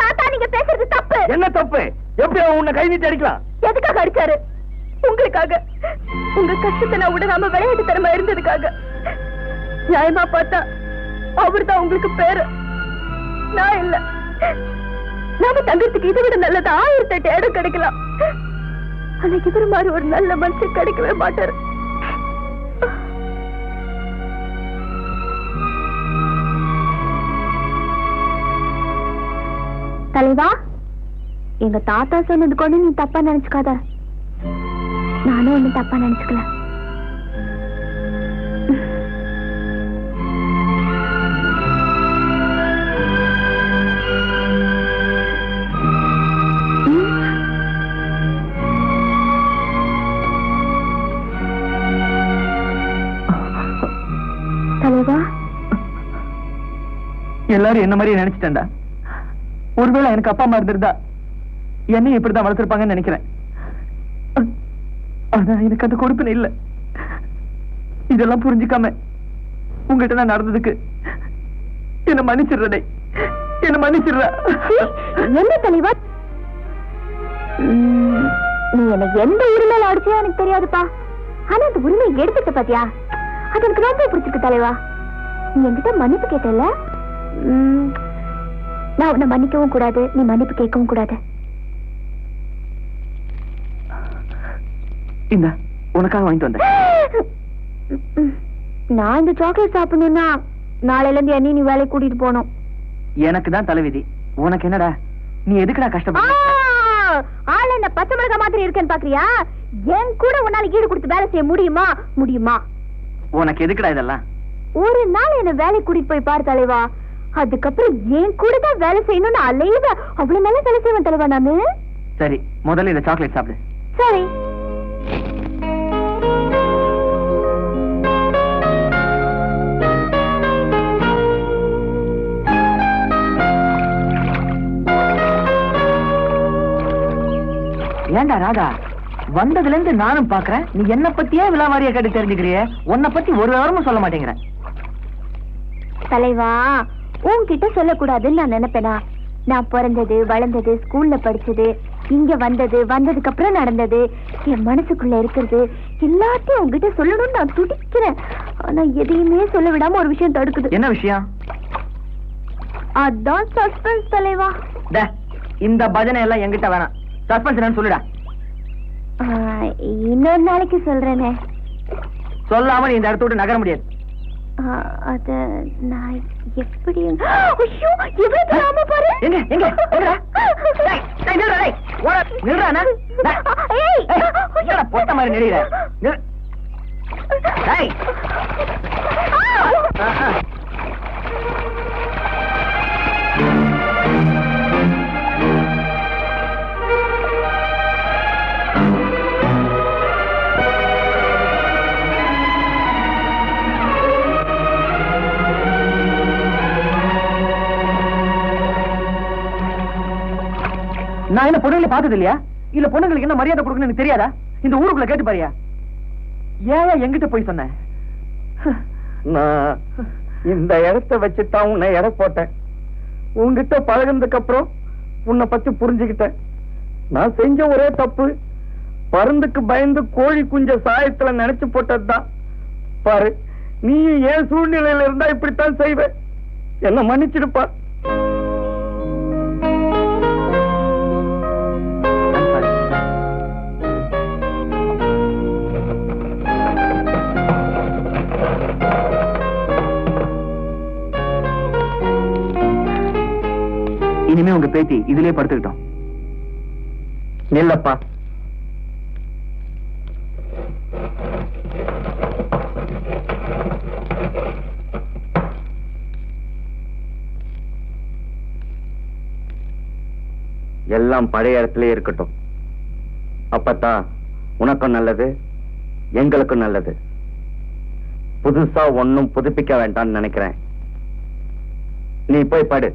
தாத்தா, நீங்க பேசுறது தப்பு. என்ன தப்பு? எப்படி அவன் உன்னை கை நீட்டி அடிக்கலாம்? எதுக்காக அடிச்சாரு? உங்களுக்காக. உங்க கஷ்டத்தை நான் விடாம விளையாட்டு தரமா இருந்ததுக்காக. நியாயமா பார்த்தா அவர்தான் உங்களுக்கு பேரு, நான் இல்ல. நாம தங்கத்துக்கு இதை விட நல்லது 1008 இடம் கிடைக்கலாம். ஆனா இவர் மாதிரி ஒரு நல்ல மனுஷன் கிடைக்கவே மாட்டாரு. தலைவா, எங்க தாத்தா சொன்னது கொண்டு நீ தப்பா நினைச்சுக்காத. நானும் ஒண்ணு தப்பா நினைச்சுக்கல. தலைவா, எல்லாரும் என்ன மாதிரி நினைச்சிட்டேன்டா. ஒருவேளை எனக்கு அப்பா அம்மா இருந்திருந்தா என்னையும் இப்படிதான் வளர்த்திருப்பாங்கன்னு நினைக்கிறேன். ஆனா எனக்கு அந்த கொடுப்பினை இல்ல. இதெல்லாம் புரிஞ்சுக்காம உங்ககிட்ட நான் நடந்ததுக்கு என்ன மன்னிச்சிடுறதே, என்ன மன்னிச்சிடுற. என்ன தலைவா, நீ எனக்கு எந்த உரிமையில அடிச்சியா எனக்கு தெரியாதுப்பா. ஆனா அந்த உரிமையை எடுத்துட்ட பாத்தியா, அது எனக்கு ரொம்ப பிடிச்சிருக்கு தலைவா. நீ என்கிட்ட மன்னிப்பு கேட்டல, நான் உன்னை மன்னிக்கவும் கூடாது, நீ மன்னிப்பு கேட்கவும் கூடாது. இந்த உனக்காக வாங்கிட்டு வந்தேன். நான் இந்த சாக்லேட் சாப்பிடணும்னா நாளையில இருந்து என்னையும் நீ வேலைக்கு கூட்டிட்டு போகணும். எனக்கு தான் தலைவிதி, உனக்கு என்னடா? நீ எதுக்குடா கஷ்டப்பட? ஆள இந்த பச்சை மிளகா மாதிரி இருக்கேன்னு பாக்குறியா? என் கூட உன்னால ஈடு கொடுத்து வேலை செய்ய முடியுமா? முடியுமா? உனக்கு எதுக்குடா இதெல்லாம்? ஒரு நாள் என்ன வேலை கூட்டிட்டு போய் பாரு தலைவா. அதுக்கப்புறம் என் கூட தான் வேலை செய்யணும்னு அலைவ. அவ்வளவு நல்லா வேலை செய்வேன் தலைவா நானு. சரி, முதல்ல இந்த சாக்லேட் சாப்பிடு. சரி. ஏண்டா ராதா, வந்ததுல இருந்து நானும் பாக்குறேன், நீ என்ன பத்தியே விலாவாரியா கேட்டு தெரிஞ்சுக்கிறிய, உன்னை பத்தி ஒரு வாரமும் சொல்ல மாட்டேங்கிற. தலைவா, உன்கிட்ட சொல்லக்கூடாதுன்னு நான் நினைப்பேனா? நான் பிறந்தது, வளர்ந்தது, ஸ்கூல்ல படிச்சது, இங்க வந்தது, வந்ததுக்கு அப்புறம் நடந்தது, என் மனசுக்குள்ள இருக்கிறது எல்லாத்தையும் உங்ககிட்ட சொல்லணும்னு நான் துடிக்கிறேன். ஆனா எதையுமே சொல்ல விடாம ஒரு விஷயம் தடுக்குது. என்ன விஷயம்? அதான் சஸ்பென்ஸ் தலைவா. இந்த பஜனை எல்லாம் என்கிட்ட வேணாம். சஸ்பென்ஸ் என்னன்னு சொல்லுடா. இன்னொரு நாளைக்கு சொல்றேனே. சொல்லாம நீ இந்த இடத்த விட்டு நகர முடியாது. அத நான் எப்படி எவ்வளவு தெரியாம பாரு. எங்க எங்க எங்கடா? டேய் டேய் நில்றா டேய். நில்றானா? ஏய் என்னடா பொட்ட மாதிரி நெளியற? டேய். நான் என்ன பொண்ணுங்களை பார்த்தது இல்லையா? இல்ல பொண்ணுங்களுக்கு என்ன மரியாதை கொடுக்கணும்னு எனக்கு தெரியாதா? இந்த ஊருக்குள்ள கேட்டு பாரியா? ஏன் எங்கிட்ட போய் சொன்ன? நான் இந்த இடத்த வச்சுதான் உன்னை எடை போட்டேன். உன்கிட்ட பழகினதுக்கு அப்புறம் உன்னை பத்தி புரிஞ்சுக்கிட்டேன். நான் செஞ்ச ஒரே தப்பு, பருந்துக்கு பயந்து கோழி குஞ்ச சாயத்துல நினைச்சு போட்டதுதான். பாரு, நீ ஏன் சூழ்நிலையில இருந்தா இப்படித்தான் செய்வ. என்ன மன்னிச்சிடுப்பா. இனிமே உங்க பேத்தி இதுலயே படுத்துக்கிட்டோம். இல்லப்பா, எல்லாம் பழைய இடத்துல இருக்கட்டும். அப்பத்தான் உனக்கும் நல்லது, எங்களுக்கும் நல்லது. புதுசா ஒன்னும் புதுப்பிக்க வேண்டாம்னு நினைக்கிறேன். நீ போய் படு.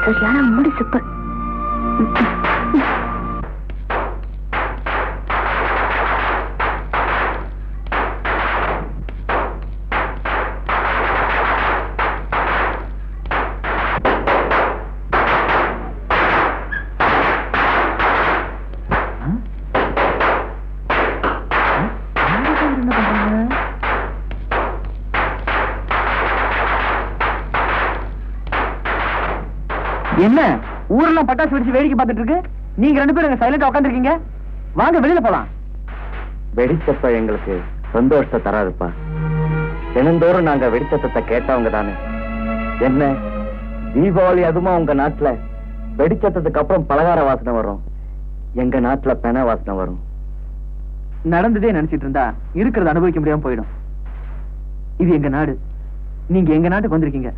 சரியான முடி சூப்பர். என்ன ஊரெல்லாம் பட்டாசு வெடிச்சு வேடிக்கை பார்த்துட்டு இருக்கு, நீங்க ரெண்டு பேரும் சைலண்டா உட்காந்துருக்கீங்க. வாங்க வெளியில போலாம். வெடிச்சப்ப எங்களுக்கு சந்தோஷத்தை தராதுப்பா. தினந்தோறும் நாங்க வெடிச்சத்தை கேட்டவங்க தானே. என்ன தீபாவளி அதுமா உங்க நாட்டுல வெடிச்சத்துக்கு அப்புறம் பலகார வாசனை வரும், எங்க நாட்டுல பென வாசனை வரும். நடந்ததே நினைச்சிட்டு இருந்தா இருக்கிறத அனுபவிக்க முடியாம போயிடும். இது எங்க நாடு, நீங்க எங்க நாட்டுக்கு வந்திருக்கீங்க.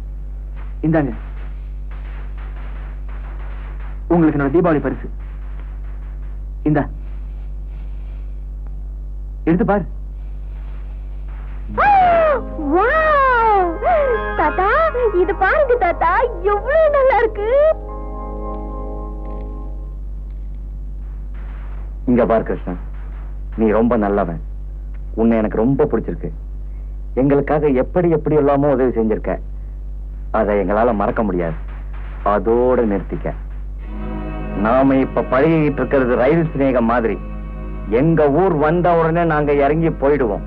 இந்தாங்க உங்களுக்கு என்னோட தீபாவளி பரிசு. இந்த எடுத்து பாரு. தாத்தா இது பாருங்க தாத்தா, எவ்வளவு நல்லா இருக்கு. இங்க பாரு கிருஷ்ணன், நீ ரொம்ப நல்லவன். உன்னை எனக்கு ரொம்ப பிடிச்சிருக்கு. எங்களுக்காக எப்படி எப்படி எல்லாமோ உதவி செஞ்சிருக்க. அதை எங்களால மறக்க முடியாது. அதோட நிறுத்திக்க. நாம இப்ப பழகிட்டு இருக்கிறது ரயில் சிநேகம் மாதிரி. எங்க ஊர் வந்த உடனே நாங்க இறங்கி போயிடுவோம்.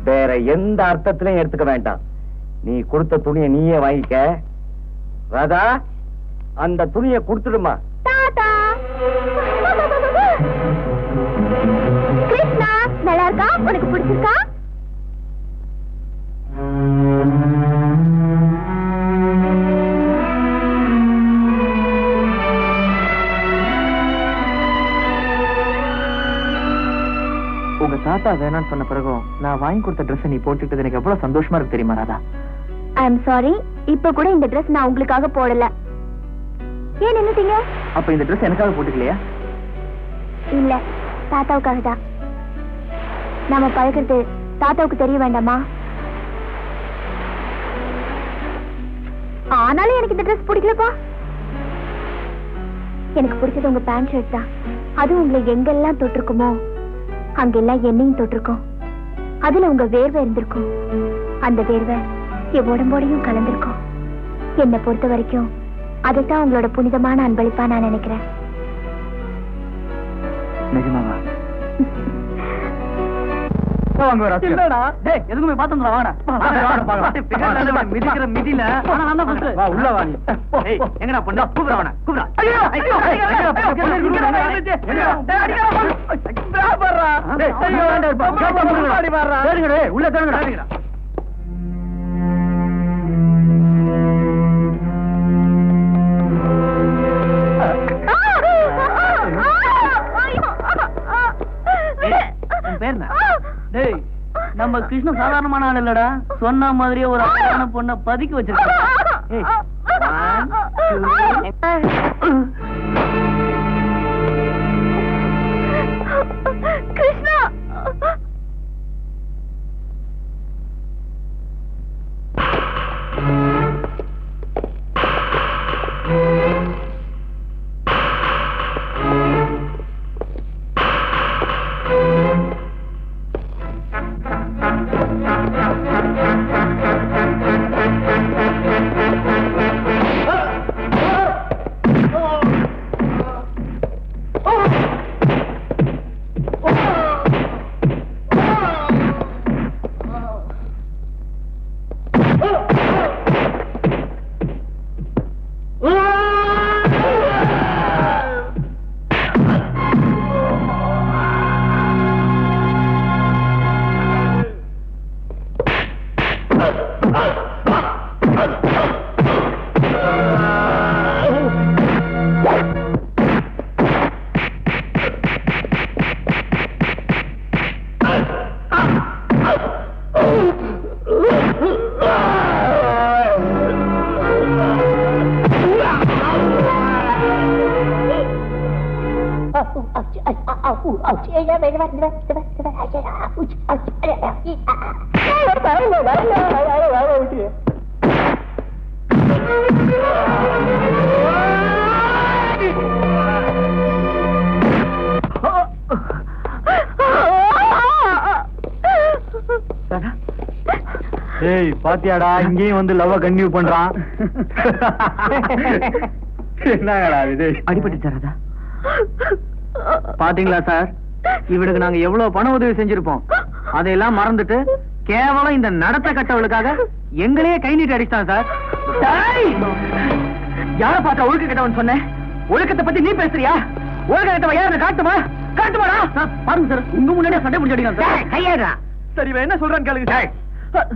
வேற எந்த அர்த்தத்திலையும் எடுத்துக்க வேண்டாம். நீ கொடுத்த துணியை நீயே வாங்கிக்க. ராதா, அந்த துணியை கொடுத்துடுமா. தாத்தா கிருஷ்ணா நல்லா இருக்கா? உனக்கு பிடிச்சிருக்கா? உங்க தாத்தா வேணான்னு சொன்ன பிறகும் நான் வாங்கி கொடுத்த ட்ரெஸ் நீ போட்டுக்கிட்டது எனக்கு எவ்வளவு சந்தோஷமா இருக்கு தெரியுமா ராதா? ஐ எம் சாரி, இப்ப கூட இந்த ட்ரெஸ் நான் உங்களுக்காக போடல. ஏன் நின்னுட்டீங்க? அப்ப இந்த ட்ரெஸ் எனக்காக போட்டுக்கலையா? இல்ல, தாத்தாவுக்காக தான். நாம பழகிறது தாத்தாவுக்கு தெரிய வேண்டாமா? ஆனாலும் எனக்கு இந்த ட்ரெஸ் பிடிக்கலப்பா. எனக்கு பிடிச்சது உங்க பேண்ட் ஷர்ட் தான். அது உங்களை எங்கெல்லாம் தொட்டிருக்குமோ அங்கெல்லாம் என்னையும் தொட்டிருக்கும். அதுல உங்க வேர்வை இருந்திருக்கும். அந்த வேர்வை என் உடம்போடையும் கலந்திருக்கும். என்னை பொறுத்த வரைக்கும் அதைத்தான் உங்களோட புனிதமான அன்பளிப்பா நான் நினைக்கிறேன். நிஜமாவா? இல்லடா. டேய் எதுக்குமே பாத்துறா வாடா. மிதிக்கிற மிதில ஆனா நான் தான் ஃபர்ஸ்ட். வா உள்ள வா நீ. ஏய் எங்கடா பண்ணா கூப்றா அவன. கூப்றா. ஐயோ ஐயோ உள்ள தரங்கடா. டேய் நம்ம கிருஷ்ண சாதாரணமான ஆள் இல்லடா. சொன்ன மாதிரியே ஒரு அழகான பொண்ண பதுக்கி வச்சிருக்கான். கிருஷ்ணா ஏய் பாத்தியாடா இங்கேயும் வந்து லவ்வ கன்டினியூ பண்றான். என்னடா இது அடிபட்டு தரதா? பாத்தீங்களா சார், இவனுக்கு நாங்க எவ்வளவு பண உதவி செஞ்சிருப்போம். அதையெல்லாம் மறந்துட்டு கேவலம் இந்த நடத்த கட்டவளுக்காக எங்களையே கை நீட்டி அடிச்சான் சார். யார பார்த்தா ஒழுக்க கட்டவன் சொன்ன? ஒழுக்கத்தை பத்தி நீ பேசுறியா? ஒழுக்க கட்டவன் யாரு காட்டுமா? காட்டுமாடா? பாருங்க சார், உங்க முன்னாடியே சண்டை முடிச்சு அடிக்கலாம் சார். கையாடா. சரி இவன் என்ன சொல்றான்னு கேளுங்க.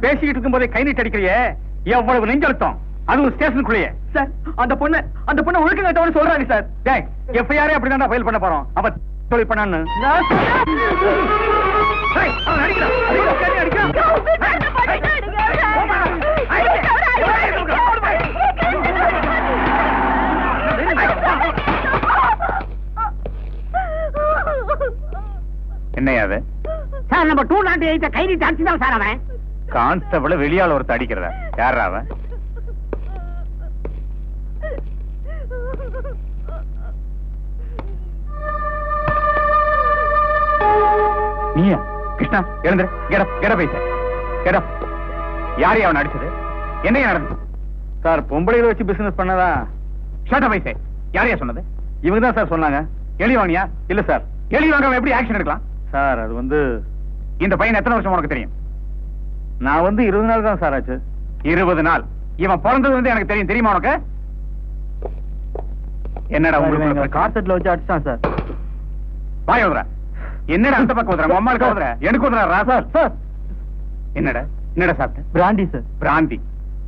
பேசிக்கிட்டு இருக்கும் போதே கை நீட்டி அடிக்கிறியே, எவ்வளவு நெஞ்சழுத்தம், அதுவும் ஸ்டேஷனுக்குள்ளேயே. சார் அந்த பொண்ணு ஒழுக்க கட்டவன்னு சொல்றாங்க சார். டேய் எஃப்ஐஆர் அப்படிதான் ஃபைல் பண்ண போறோம். அவ தொழில் பண்ணான்னு என்னையாவது சார் நம்ம 208 கை நீட்டி அடிச்சுதான் சார் அவன். கான்ஸ்டபிள் வெளியால ஒருத்த அடிக்கிறத யாரா அவன்? நீயா? கிருஷ்ணா எழுந்துரு. கெட பைசா கெட. யாரையா அவன் அடிச்சது? என்னையா நடந்தது? சார் பொம்பளைகளை வச்சு பிசினஸ் பண்ணதா? ஷட் அப் பைசா. யாரையா சொன்னது? இவங்க தான் சார் சொன்னாங்க. எழுதி வாங்கியா? இல்ல சார். எழுதி வாங்க எப்படி ஆக்ஷன் எடுக்கலாம் சார்? அது வந்து இந்த பையன் எத்தனை வருஷம் உனக்கு தெரியும்? நான் வந்து 20 நாள் தான் சார் ஆச்சு. 20 நாள்? இவன் பிறந்தது வந்து எனக்கு தெரியும். தெரியுமா உனக்கு? என்னடா உங்களுக்கு கார்செட்ல வச்சு அடிச்சான் சார். வாய் ஊதுற. என்னடா அந்த பக்கம் ஊதுற? அம்மாளுக்கு ஊதுற, எனக்கு ஊதுறா சார். சார் என்னடா சாப்பிட்ட? Brandy sir. பிராந்தி?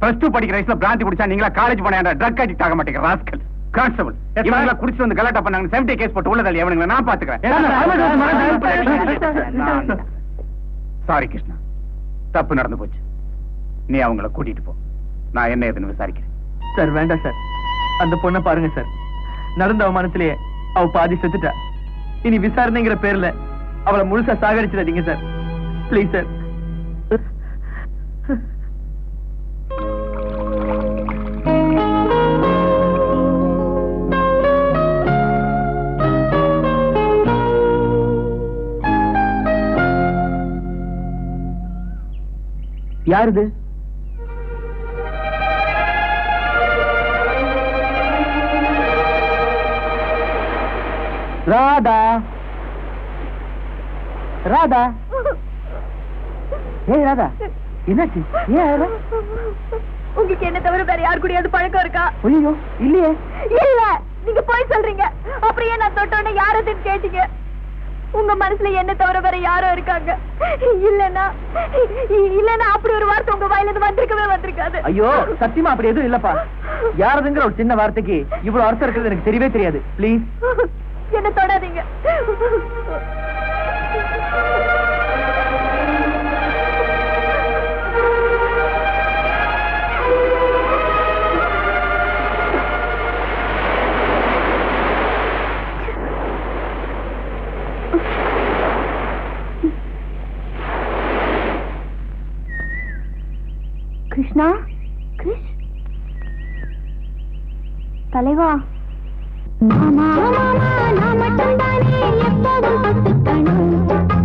+2 படிக்கிற வயசுல பிராந்தி குடிச்சா நீங்களா காலேஜ் போனா ட்ரக் அடிக்ட் ஆக மாட்டேங்க ராஸ்கல். கான்ஸ்டபிள் இவங்கள குடிச்சு வந்து கலாட்டா பண்ணாங்க. 70 கேஸ் போட்டு உள்ளதால் எவனுங்க நான் பாத்துக்கிறேன். சாரி கிருஷ்ணா, தப்பு நடந்து போச்சு. நீ அவங்கள கூட்டிட்டு போ. நான் என்ன ஏதுன்னு விசாரிக்கிறேன். சார் வேண்டாம் சார். அந்த பொண்ணை பாருங்க சார். நடந்த அவமானத்திலேயே அவ பாதி செத்துட்டா. இனி விசாரணைங்கிற பேர்ல அவளை முழுசா சாகடிச்சிடாதீங்க சார். Please sir. யாருது? ராதா. ராதா ஏய் ராதா, என்னாச்சு? ஏன் அழற? உங்களுக்கு என்ன தவிர வேற யாரு கூடயாவது பழக்கம் இருக்கா? ஐயோ, இல்லையே. இல்ல, நீங்க போய் சொல்றீங்க. அப்புறம் ஏன் நான் தொட்டோன்னு யாரதுன்னு கேட்டீங்க? உங்க மனசுல என்ன தவிர வேற யாரோ இருக்காங்க. இல்லன்னா அப்படி ஒரு வார்த்தை உங்க வாயில இருந்து வந்திருக்காது. ஐயோ, சத்தியமா அப்படி எதுவும் இல்லப்பா. யாரதுங்கிற ஒரு சின்ன வார்த்தைக்கு இவ்வளவு அர்த்தம் இருக்கிறது எனக்கு தெரியவே தெரியாது. ப்ளீஸ் என்ன தொடாதீங்க. கிருஷ்ணா, தலைவா. மாமா நான் மட்டும் தானே எப்போதும் தொட்டுக்கணும்,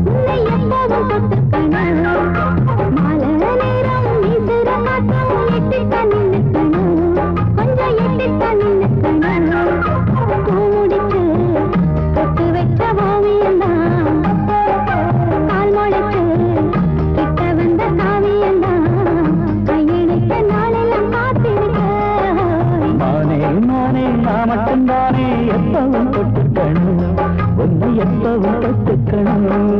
உன்னை எப்போதும் தொட்டுக்கணும். மாலை நேரம் வீசுற காற்றும் எட்டிட்ட நின்னுக்கணும், கொஞ்சம் எட்டிட்ட நின்னுக்கணும். பூமுடிச்சு தொட்டு வச்ச ஓவியம்தான், கால் முளைச்சு கிட்ட வந்த காவியம்தான், கையெடுத்த நாளெல்லாம் காத்திருக்க. மானே நான் மட்டும்தானே எப்பவும் தொட்டுக்கணும், உன்னை எப்பவும் தொட்டுக்கணும்.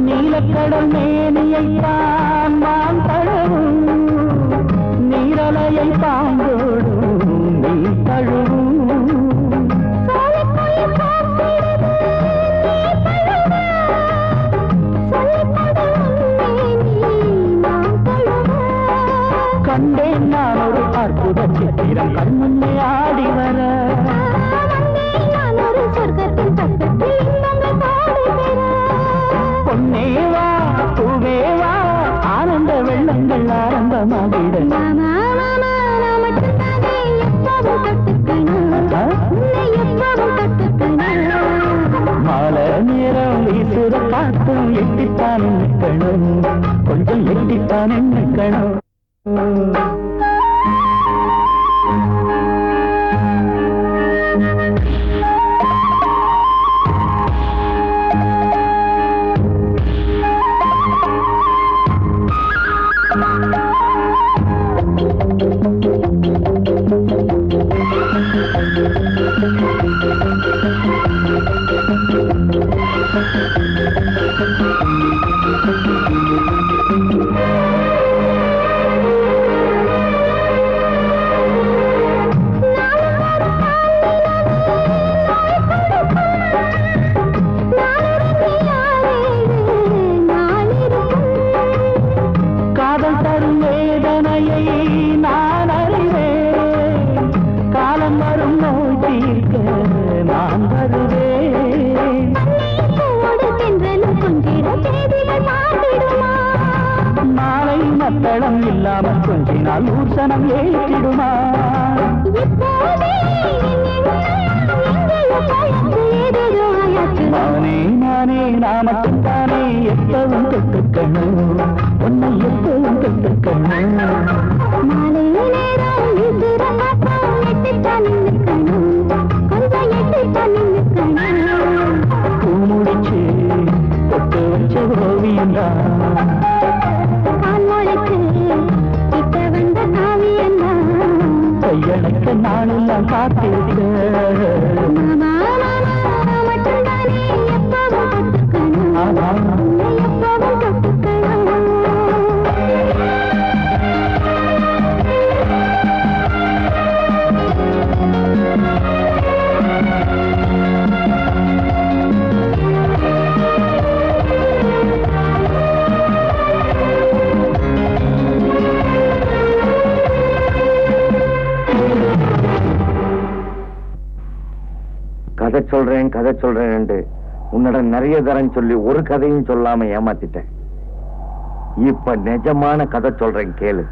நீலக்கடல் மேனியைத்தான் நான் தழுவும், நீரலையை பாங்கோடும் நீ தழுவும். கண்டேன் நான் ஒரு அற்புத சித்திரம் கண்முன்னே ஆடி வர, ஒரு சொர்க்கத்தின் பக்கத்தில் இன்பங்கள் பாடி பெற. பொன்னேவா பூவேவா ஆனந்த வெள்ளங்கள் ஆரம்பமாகிட. மாமா நான் மட்டும் தானே எப்போதும் தொட்டுக்கணும், உன்னை எப்போதும் தொட்டுக்கணும். மாலை நேரம் வீசுற காத்தும் எட்டித்தான் நிற்கணும், கொஞ்சம் எட்டித்தான் நிற்கணும். காதல் தரும் வேதனையை நான் அறிவேன், காலம் வரும் நோய் தீர்க்க நான் வருவேன். மாலை மத்தளம் இல்லாமல் கொஞ்சினால் ஊர்சனம் ஏற்றிடுமா. நானே நான் மட்டும்தானே எப்பவும் தொட்டுக்கணும், உன்னை எப்பவும் தொட்டுக்கணும். மாலை நேரம் வீசுற காற்றும் எட்டிட்ட நின்னுக்கணும், கொஞ்சம் எட்டிட்ட நின்னுக்கணும். பூமுடிச்சு தொட்டு வச்ச ஓவியம்தான், கால் முளைச்சு கிட்ட வந்த காவியம்தான், கையணைக்க நாளெல்லாம் காத்திருக்க. மாமா நான் மட்டும் தானே எப்போதும் தொட்டுக்கணும், உன்னை எப்போதும் தொட்டுக்கணும். கதை சொல்றேன் உன்னிடம் நிறைய தரம் சொல்லி ஒரு கதையும் சொல்லாம ஏமாத்திட்டேன். இப்ப நிஜமான கதை சொல்றேன் கேளு.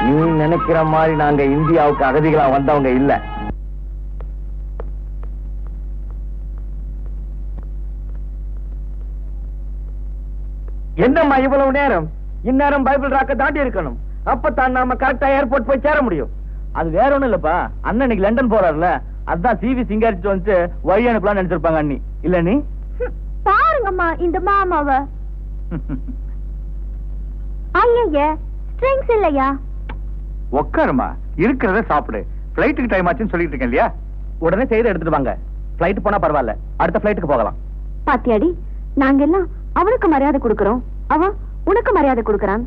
நீ நினைக்கிற மாதிரி நாங்க இந்தியாவுக்கு அகதிகளா வந்தவங்க இல்ல. என்னம்மா இவ்வளவு நேரம்? இந்நேரம் பைபிள் ராக்க தாண்டி இருக்கணும். அப்பதான் நாம கரெக்டா ஏர்போர்ட் போய் சேர முடியும். அது வேற ஒண்ணும் இல்லப்பா, அண்ணன் இன்னைக்கு லண்டன் போறாருல, அதான் சிவி சிங்காரிச்சு வந்து வழி அனுப்பலாம் நினைச்சிருப்பாங்க அண்ணி. இல்ல நீ பாருங்கம்மா இந்த மாமாவ. ஐயா ஸ்ட்ரிங்ஸ் இல்லையா? உட்காருமா, இருக்கிறத சாப்பிடு. பிளைட்டுக்கு டைம் ஆச்சுன்னு சொல்லிட்டு இருக்கேன் இல்லையா? உடனே செய்து எடுத்துட்டு வாங்க. பிளைட் போனா பரவாயில்ல, அடுத்த பிளைட்டுக்கு போகலாம். பாத்தியாடி, நாங்க எல்லாம் அவனுக்கு மரியாதை கொடுக்கறோம், அவன் உனக்கு மரியாதை கொடுக்கறான்.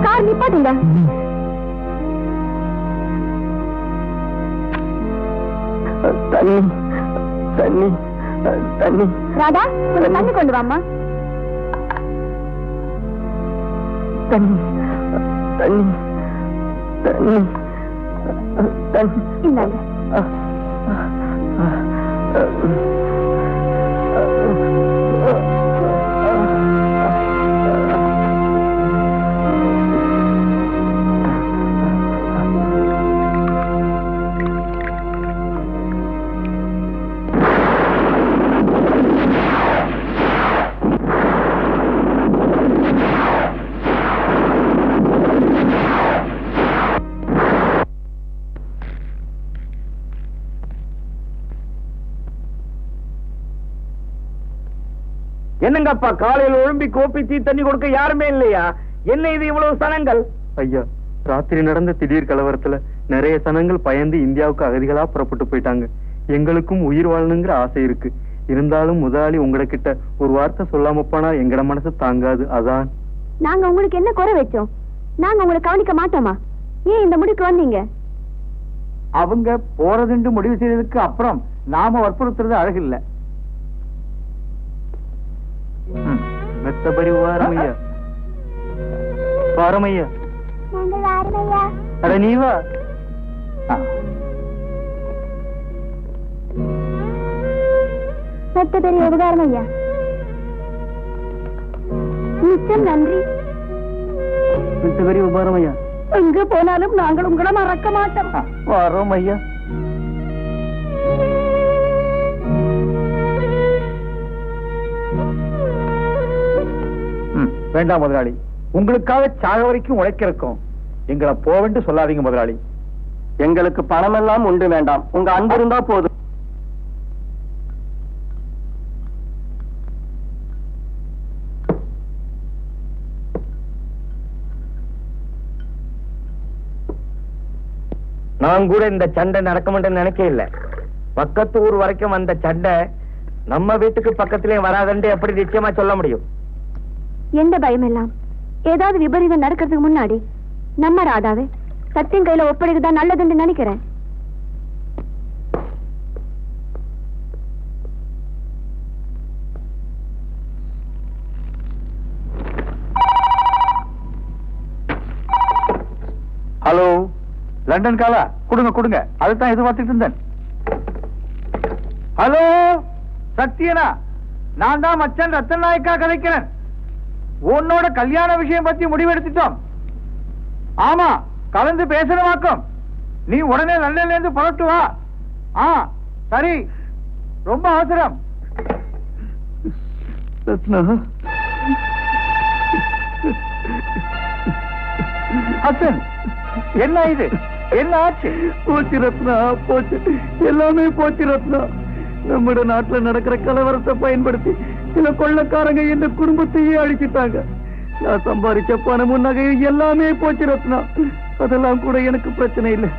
கார் நிப்பாட்டுங்க. தண்ணி தண்ணி தண்ணி. ராதா, கொஞ்சம் தண்ணி கொண்டு வாமா. தண்ணி தண்ணி தண்ணி தண்ணி. இந்தாங்க. என்னங்கப்பா, காலையில் ஒழும்பி கோப்பி டீ தண்ணி கொடுக்க யாருமே இல்லையா? என்ன இது இவ்வளவு சனங்கள்? ஐயா, ராத்திரி நடந்த திடீர் கலவரத்துல நிறைய சனங்கள் பயந்து இந்தியாவுக்கு அகதிகளா புறப்பட்டு போயிட்டாங்க. எங்களுக்கும் உயிர் வாழணுங்கிற ஆசை இருக்கு. இருந்தாலும் முதலாளி உங்ககிட்ட ஒரு வார்த்தை சொல்லாம போனா எங்கட மனசு தாங்காது. அதான். நாங்க உங்களுக்கு என்ன குறை வச்சோம்? நாங்க உங்களை கவனிக்க மாட்டோமா? ஏன் இந்த முடிவுக்கு வந்தீங்க? அவங்க போறதுண்டு முடிவு செய்ததுக்கு அப்புறம் நாம வற்புறுத்துறது அழகில்ல. மெத்தபடி வாரமையா, வாரமையா. அட நீ வா. பெத்த பெரிய உபகாரம் ஐயா. மிச்சம் நன்றி. மெத்தபடி வாரமையா. எங்க போனாலும் நாங்கள் உங்களை மறக்க மாட்டோம். வாரோம் ஐயா. வேண்டாம் முதலாளி, உங்களுக்காக சாக வரைக்கும் உழைக்கிறக்கும் எங்களை போவென்று சொல்லாதீங்க முதலாளி. எங்களுக்கு பணம் எல்லாம் உண்டு வேண்டாம், உங்க அன்பு இருந்தா போதும். நான் கூட இந்த சண்டை நடக்கும்னு நினைக்க இல்ல. பக்கத்து ஊர் வரைக்கும் வந்த சண்டை நம்ம வீட்டுக்கு பக்கத்திலே வராதுன்னு எப்படி நிச்சயமா சொல்ல முடியும்? எந்த பயம் எல்லாம் ஏதாவது விபரீதம் நடக்கிறதுக்கு முன்னாடி நம்ம ராதாவே சத்தியம் கையில ஒப்படைக்குதான் நல்லதுன்னு நினைக்கிறேன். ஹலோ, லண்டன் காலா, கொடுங்க கொடுங்க, அதுதான் எதிர்பார்த்துட்டு இருந்தேன். ஹலோ சத்யனா, நான் தான் மச்சான் ரத்தன் நாயக்கா கதைக்கிறேன். உன்னோட கல்யாண விஷயம் பத்தி முடிவெடுத்துட்டோம். ஆமா, கலந்து பேசணுமாக்கும். நீ உடனே லண்டன்ல இருந்து புறட்டு வா. சரி, ரொம்ப அவசரம். ஹசன், என்ன இது? என்ன ஆச்சு? போச்சு ரத்னா, போச்சு, எல்லாமே போச்சு ரத்னா. நம்ம நாட்டுல நடக்கிற கலவரத்தை பயன்படுத்தி சில கொள்ளக்காரங்க இந்த குடும்பத்தையே அழிச்சிட்டாங்க. நான் சம்பாதிச்ச பணமும் நகையும் எல்லாமே போச்சு ரத்னா. அதெல்லாம் கூட எனக்கு பிரச்சனை இல்லை.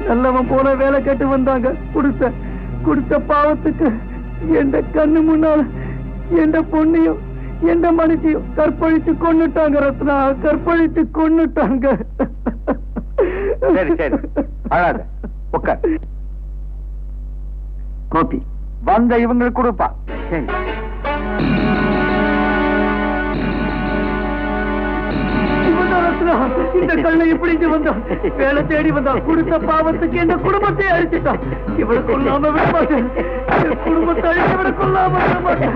நல்லவன் போல வேலை கேட்டு வந்தாங்க. கொடுத்த பாவத்துக்கு எந்த கண்ணு முன்னால எந்த பொண்ணையும் எந்த மனுஷியும் கற்பழித்து கொன்னுட்டாங்க ரத்னா, கற்பழித்து கொன்னுட்டாங்க. சரி சரி, அழாத, உட்கார். கோபி வந்த இவங்களுக்கு கொடுப்பா. சரி. ரத்னா, இந்த கண்ணை இப்படி இங்க வந்தான், வேலை தேடி வந்தான், கொடுத்த பாவத்துக்கு என்ன குடும்பத்தை அழிச்சிட்டான். இவனை கொல்லாம விட மாட்டேன், குடும்பத்தை அழிச்சு இவனை கொல்லாம விட மாட்டேன்.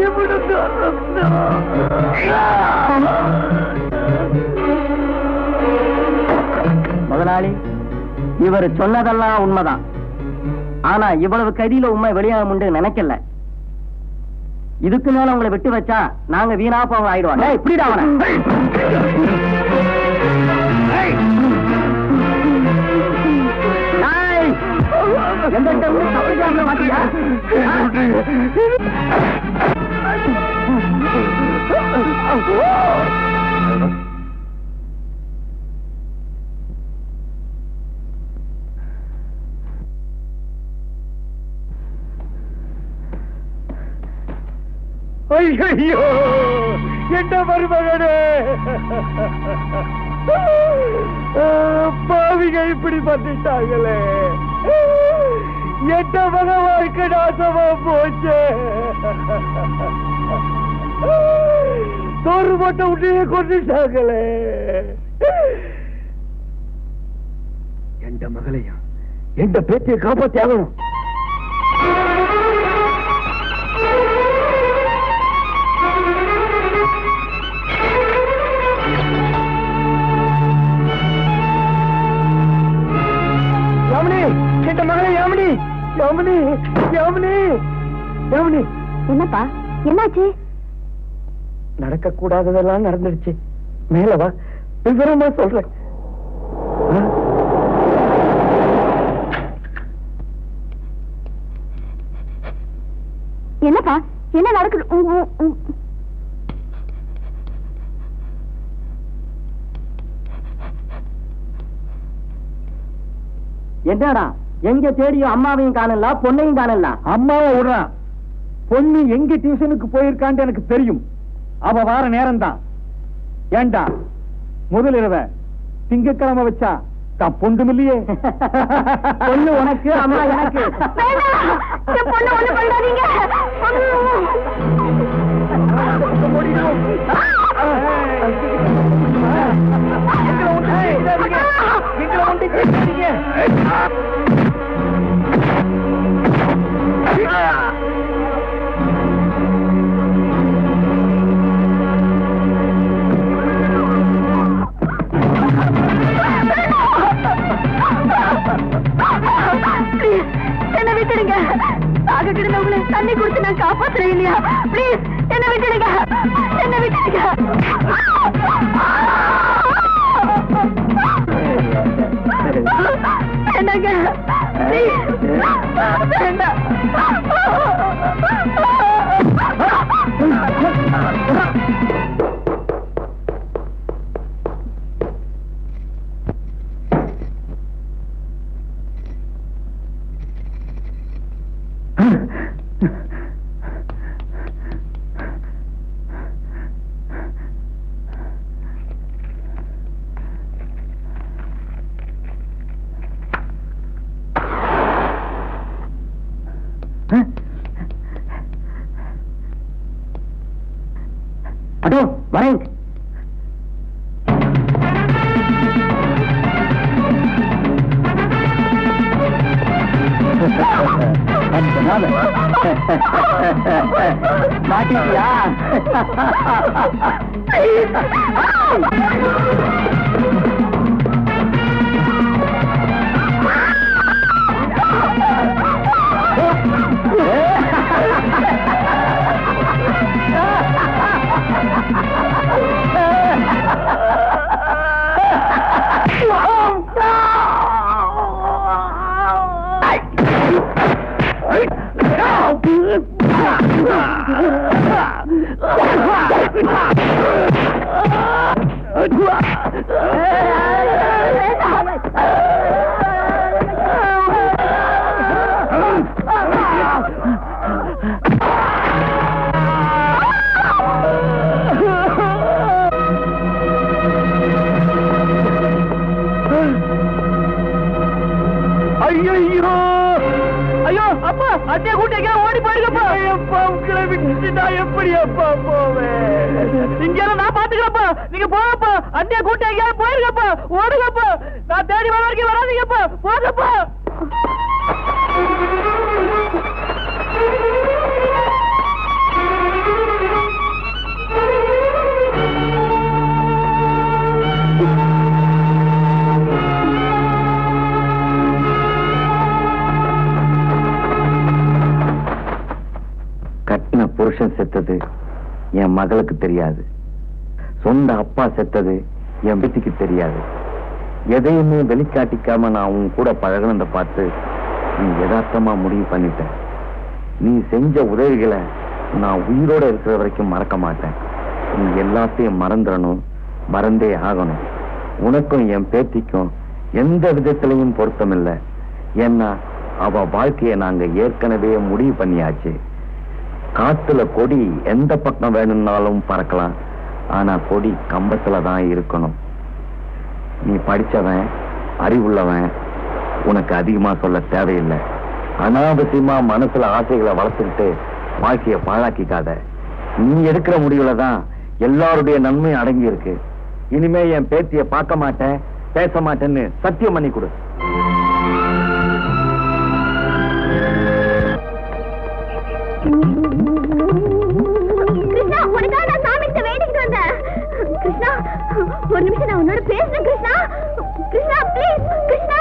இவனுதான் ரத்னா. முதலாளி, இவர் சொன்னதெல்லாம் உண்மைதான். ஆனா இவ்வளவு கதியில உண்மை வெளியாக உண்டு நினைக்கல. இதுக்கு மேல உங்களை விட்டு வச்சா நாங்க வீணா போக ஆயிடுவாங்க. இப்படிடா அவனை. ஐயோ, என்ன மருமகனே, பாவிக இப்படி பண்ணிட்டாங்களே, எட்ட மக வாழ்க்கை நாசமா போச்சு. தோறு போட்ட உடனே கொண்டுட்டாங்களே. எந்த மகளையா எந்த பேச்சையை காப்பாத்தி ஆகணும். யாமினி, எந்த மகளே யாமினி, யாமினி, யாமினி, யாமினி. என்னப்பா, என்னாச்சு? நடக்க கூடாததெல்லாம் நடந்துடுச்சு. மேலவா, விவரமா சொல்றேன். என்னப்பா, என்ன நடக்குது? என்னடா, எங்க தேடியும் அம்மாவையும் காணல, பொண்ணையும் காணல. அம்மாவை விடுறான், பொண்ணு எங்க டியூஷனுக்கு போயிருக்கான்னு எனக்கு தெரியும். அவ வார நேரம் தான். ஏண்டா முதல் இரவ திங்கக்கிழமை வச்சா தான் பொண்ணும் இல்லையே. பொண்ணு உனக்கு, அம்மா எனக்கு. பொண்ணு ஒண்ணு பண்ணாதீங்க. என்ன விட்டுடுங்க. ஆக கிடந்தவங்களை தண்ணி குடிச்சு நான் காப்பாத்துறேன் இல்லையா? பிளீஸ் என்ன விட்டுடுங்க, என்ன விட்டுடுங்க. என்னங்க, வேண்டாம். அதோ வரேன். மாட்டியா? ஐயோ, ஐயோ, அப்பா அண்ணே கூட்டிங்க ஓடி போயிருக்கப்பா அப்பா உங்களை விட்டுட்டு நான் எப்படி அப்பா போவேன் இங்க நான் பாத்துக்கிறப்பா நீங்க போங்கப்பா அண்ணே கூட்டிங்க போயிருக்கப்பா ஓடுங்கப்பா நான் தேடி வர வரைக்கும் வராதீங்கப்பா போங்கப்பா கட்டின புருஷன் செத்தது என் மகளுக்கு தெரியாது, சொந்த அப்பா செத்தது என் வீட்டுக்கு தெரியாது. எதையுமே வெளிக்காட்டிக்காம நான் உன் கூட பழகினத பார்த்து நீ யதார்த்தமா முடிவு பண்ணிட்ட. நீ செஞ்ச உதவிகளை நான் உயிரோட இருக்கிற வரைக்கும் மறக்க மாட்டேன். நீ எல்லாத்தையும் மறந்துடணும், மறந்தே ஆகணும். உனக்கும் என் பேத்திக்கும் எந்த விதத்திலையும் பொருத்தமில்லை. ஏன்னா அவ வாழ்க்கையை நாங்க ஏற்கனவே முடிவு பண்ணியாச்சு. காத்துல கொடி எந்த பக்கம் வேணும்னாலும் பறக்கலாம், ஆனா கொடி கம்பத்துல தான் இருக்கணும். நீ படிச்சவன், அறிவுள்ளவன், உனக்கு அதிகமா சொல்ல தேவையில்லை. அனாவசியமா மனசுல ஆசைகளை வளர்த்துக்கிட்டு வாழ்க்கைய பாழாக்கிக்காத. நீ எடுக்கிற முடிவுல தான் எல்லாருடைய நன்மை அடங்கி இருக்கு. இனிமே என் பேத்திய பார்க்க மாட்டேன், பேச மாட்டேன்னு சத்தியம் பண்ணி கொடு. கிருஷ்ணா, உனக்காக நான் சாமிகிட்ட வேண்டிக்கிட்டு வந்தேன். கிருஷ்ணா, ஒரு நிமிஷம் நான் உன்னோட பேசுறேன். கிருஷ்ணா, கிருஷ்ணா ப்ளீஸ், கிருஷ்ணா,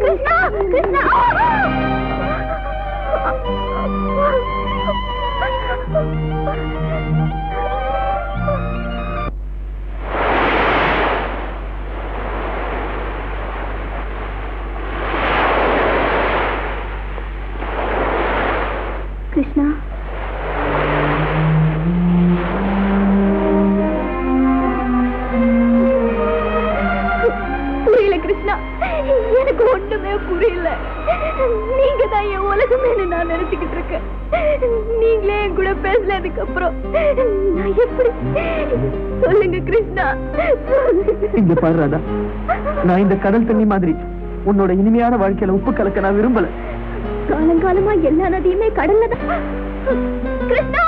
கிருஷ்ணா, கிருஷ்ணா. கிருஷ்ணா, புரியல கிருஷ்ணா, எனக்கு ஒண்ணுமே புரியல. நீங்க தான் என் உலகமே நான் நினைச்சுக்கிட்டு இருக்கேன். நீங்களே என் கூட பேசலதுக்கு அப்புறம் நான் எப்படி? சொல்லுங்க கிருஷ்ணா. இங்க பாரு ராதா, நான் இந்த கடல் தண்ணி மாதிரி உன்னோட இனிமையான வாழ்க்கையில உப்பு கலக்க நான் விரும்பல. காலங்காலமா எல்லா நதியுமே கடல்ல தான். கிருஷ்ணா,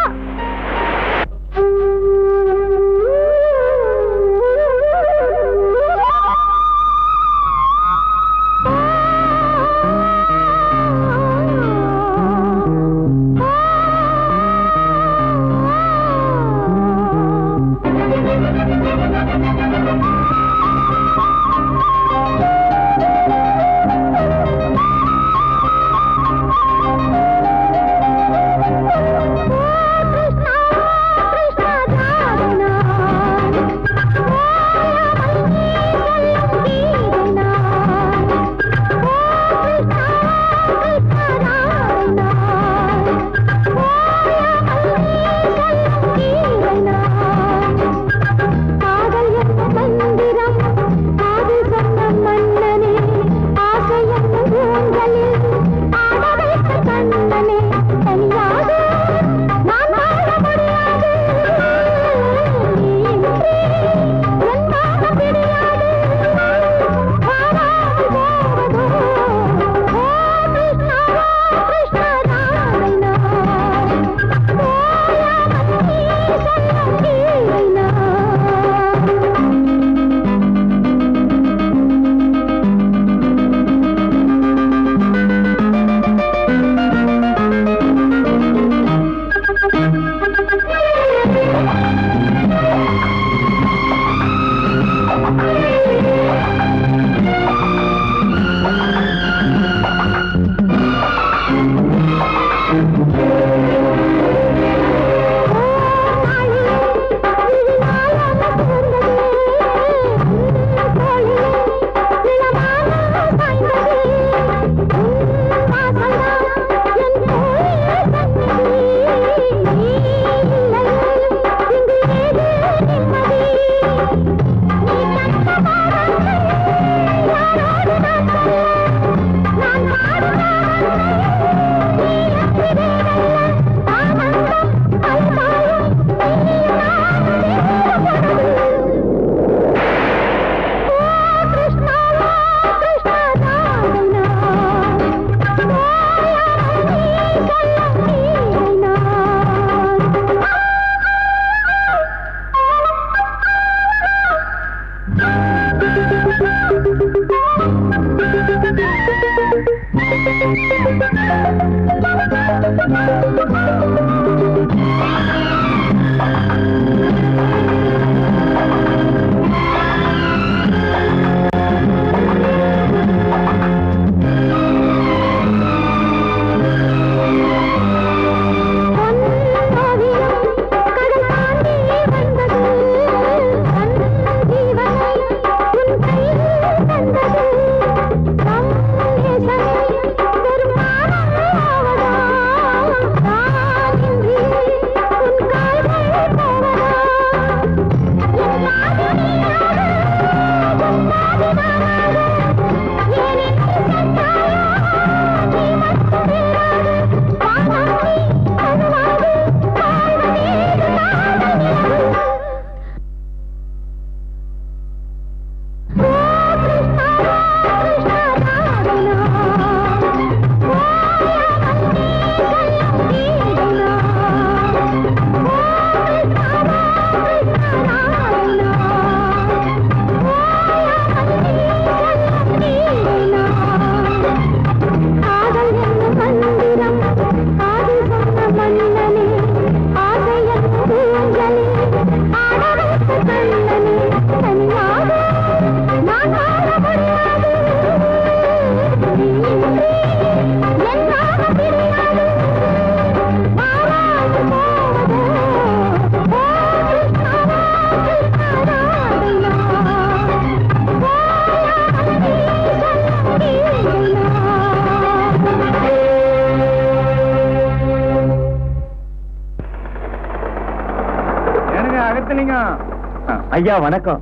ஐயா வணக்கம்.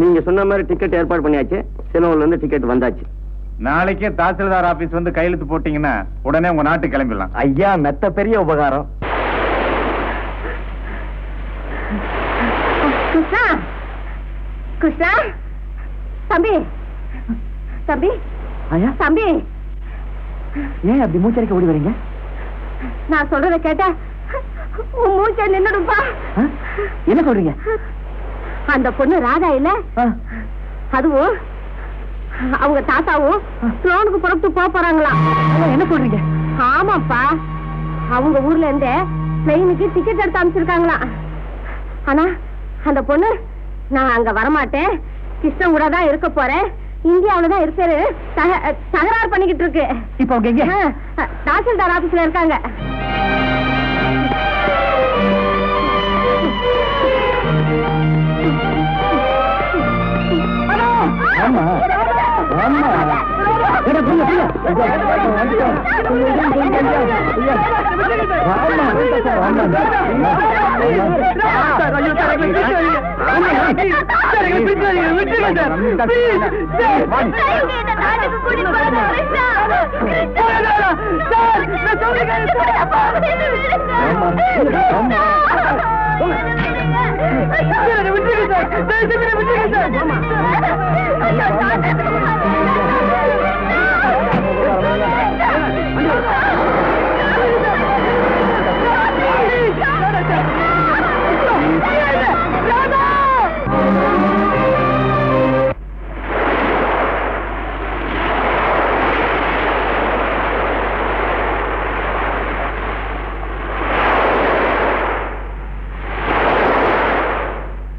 நீங்க சொன்ன மாதிரி டிக்கெட் ஏற்பாடு பண்ணியாச்சு. சிலோன்ல இருந்து டிக்கெட் வந்தாச்சு. நாளைக்கே தாசில்தார் ஆபீஸ் வந்து கையெழுத்து போட்டீங்கன்னா உடனே உங்க நாட்டுக்கு கிளம்பிடலாம். ஐயா மெத்த பெரிய உபகாரம். கிருஷ்ணா, கிருஷ்ணா, தம்பி, தம்பி, ஐயா தம்பி, ஏன் அப்படி மூச்சரிக்க ஓடி வரீங்க? நான் சொல்றத கேட்டா உன் மூச்சை நின்னுடுப்பா. என்ன சொல்றீங்க? அந்த பொண்ணு ராதா இல்ல, அதுவும் அவங்க தாத்தாவும் லோனுக்கு புறப்பட்டு போறாங்களாம். என்ன சொல்றீங்க? ஆமாப்பா, அவங்க ஊர்ல இருந்து பிளைனுக்கு டிக்கெட் எடுத்து அமைச்சிருக்காங்களாம். ஆனா அந்த பொண்ணு நான் அங்க வரமாட்டேன், கிருஷ்ணன் கூட தான் இருக்க போறேன், இந்தியாவில தான் இருக்காரு தகராறு பண்ணிக்கிட்டு இருக்கு. இப்ப அவங்க எங்க? தாசில்தார் ஆபீஸ்ல இருக்காங்க. ஆமா ஆமா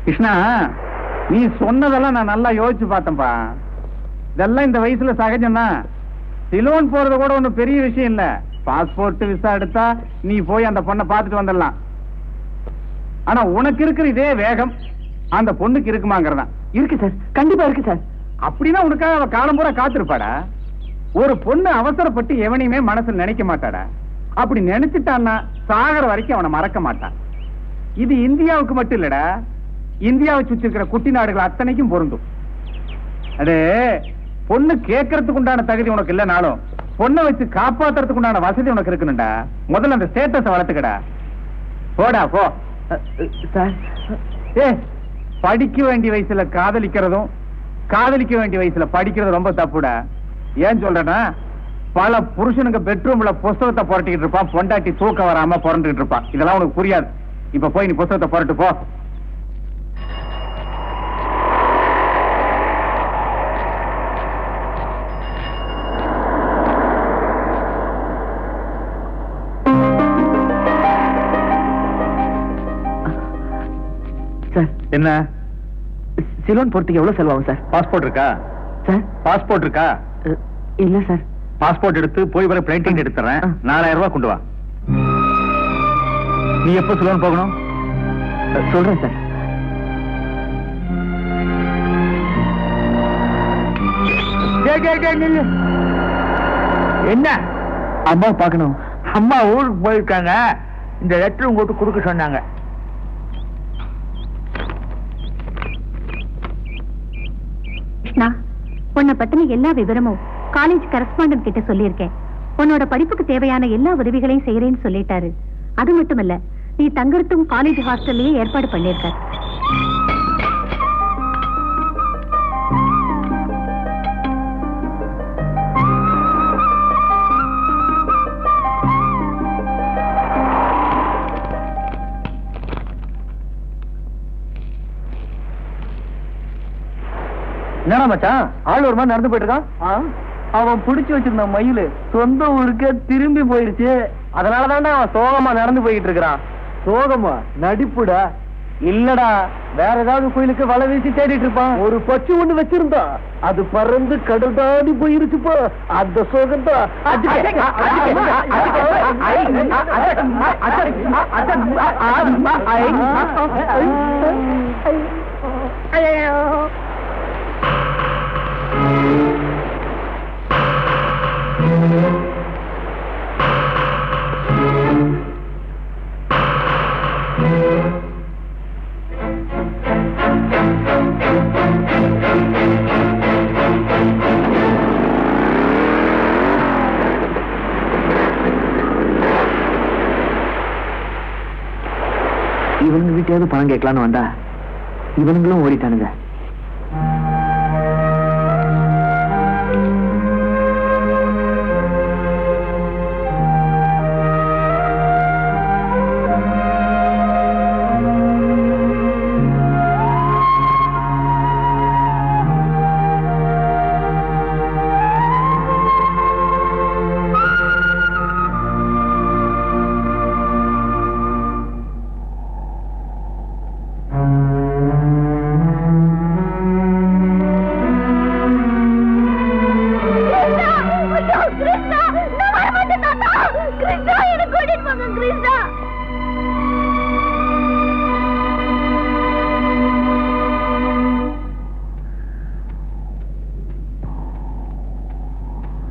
கிருஷ்ணா, நீ சொன்னதெல்லாம் நான் நல்லா யோசிச்சு பார்த்தேன்பா. இதெல்லாம் இந்த வயசுல சகஜம்தான். சிலோன் போறது கூட ஒன்னும் பெரிய விஷயம் இல்ல. பாஸ்போர்ட் விசா எடுத்தா நீ போய் அந்த பொண்ணை பார்த்துட்டு வந்துடலாம். ஆனா உனக்கு இருக்கிற இதே வேகம் அந்த பொண்ணுக்கு இருக்குமாங்கிறதான். இருக்கு சார், கண்டிப்பா இருக்கு சார். அப்படின்னா உனக்காக அவ காலம் பூரா காத்திருப்பாடா. ஒரு பொண்ணு அவசரப்பட்டு எவனையுமே மனசுல நினைக்க மாட்டாடா. அப்படி நினைச்சிட்டான்னா சாகர வரைக்கும் அவனை மறக்க மாட்டான். இது இந்தியாவுக்கு மட்டும் இல்லடா, இந்தியாவை சுற்றி இருக்கிற குட்டி நாடுகள் அத்தனைக்கும் பொருந்தும். அது பொண்ணு கேட்கறதுக்கு உண்டான தகுதி உனக்கு இல்லைனாலும் பொண்ணை வச்சு காப்பாத்துறதுக்கு உண்டான வசதி உனக்கு இருக்குனுடா. முதல்ல அந்த ஸ்டேட்டஸ் வளர்த்துக்கடா. போடா போ. சார், படிக்க வேண்டிய வயசுல காதலிக்கிறதும் காதலிக்க வேண்டிய வயசுல படிக்கிறது ரொம்ப தப்புடா. ஏன் சொல்றேன்னா, பல புருஷனுக்கு பெட்ரூம்ல புஸ்தகத்தை புரட்டிக்கிட்டு இருப்பான், பொண்டாட்டி தூக்க வராம புரண்டுகிட்டு இருப்பான். இதெல்லாம் உனக்கு புரியாது. இப்ப போய் நீ புஸ்தகத்தை புரட்டு போ. என்ன சிலோன் போறதுக்கு எவ்வளவு செலவாகும் சார்? பாஸ்போர்ட் இருக்கா சார்? பாஸ்போர்ட் இருக்கா? இல்ல சார். பாஸ்போர்ட் எடுத்து போய் வர பிளைன் டிக்கெட் எடுத்துறேன். 4000 ரூபாய் கொண்டு வா. நீ எப்ப சிலோன் போகணும்? சொல்றேன் சார். என்ன? அம்மா பார்க்கணும். அம்மா ஊருக்கு போயிருக்காங்க. இந்த லெட்டர் உங்ககிட்ட கொடுக்க சொன்னாங்க. கிருஷ்ணா, உன்னை பத்தின எல்லா விவரமும் காலேஜ் கரஸ்பாண்டன்ட் கிட்ட சொல்லியிருக்கேன். உன்னோட படிப்புக்கு தேவையான எல்லா உதவிகளையும் செய்யறேன்னு சொல்லிட்டாரு. அது மட்டும் இல்ல, நீ தங்கறதும் காலேஜ் ஹாஸ்டல்லயே ஏற்பாடு பண்ணிருக்க. என்னடா மச்சான், ஆள் ஒரு மாதிரி நடந்து போயிட்டு இருக்கான். அவன் புடிச்சு வச்சிருந்த மயிலு சொந்த ஊருக்கு திரும்பி போயிருச்சு. அதனாலதான்டா அவன் சோகமா நடந்து போயிட்டு இருக்கிறான். சோகமா? நடிப்புடா. இல்லடா, வேற ஏதாவது கோயிலுக்கு வலை வீசி தேடிட்டு இருப்பான். ஒரு பச்சு ஒண்ணு வச்சிருந்தா, அது பறந்து கடல் தாண்டி போயிருச்சுப்பா. அந்த சோகம் தான். இவங்கிட்டயாவது பணம் கேட்கலான்னு வந்தா இவனுங்களும் ஓடிட்டானுங்க.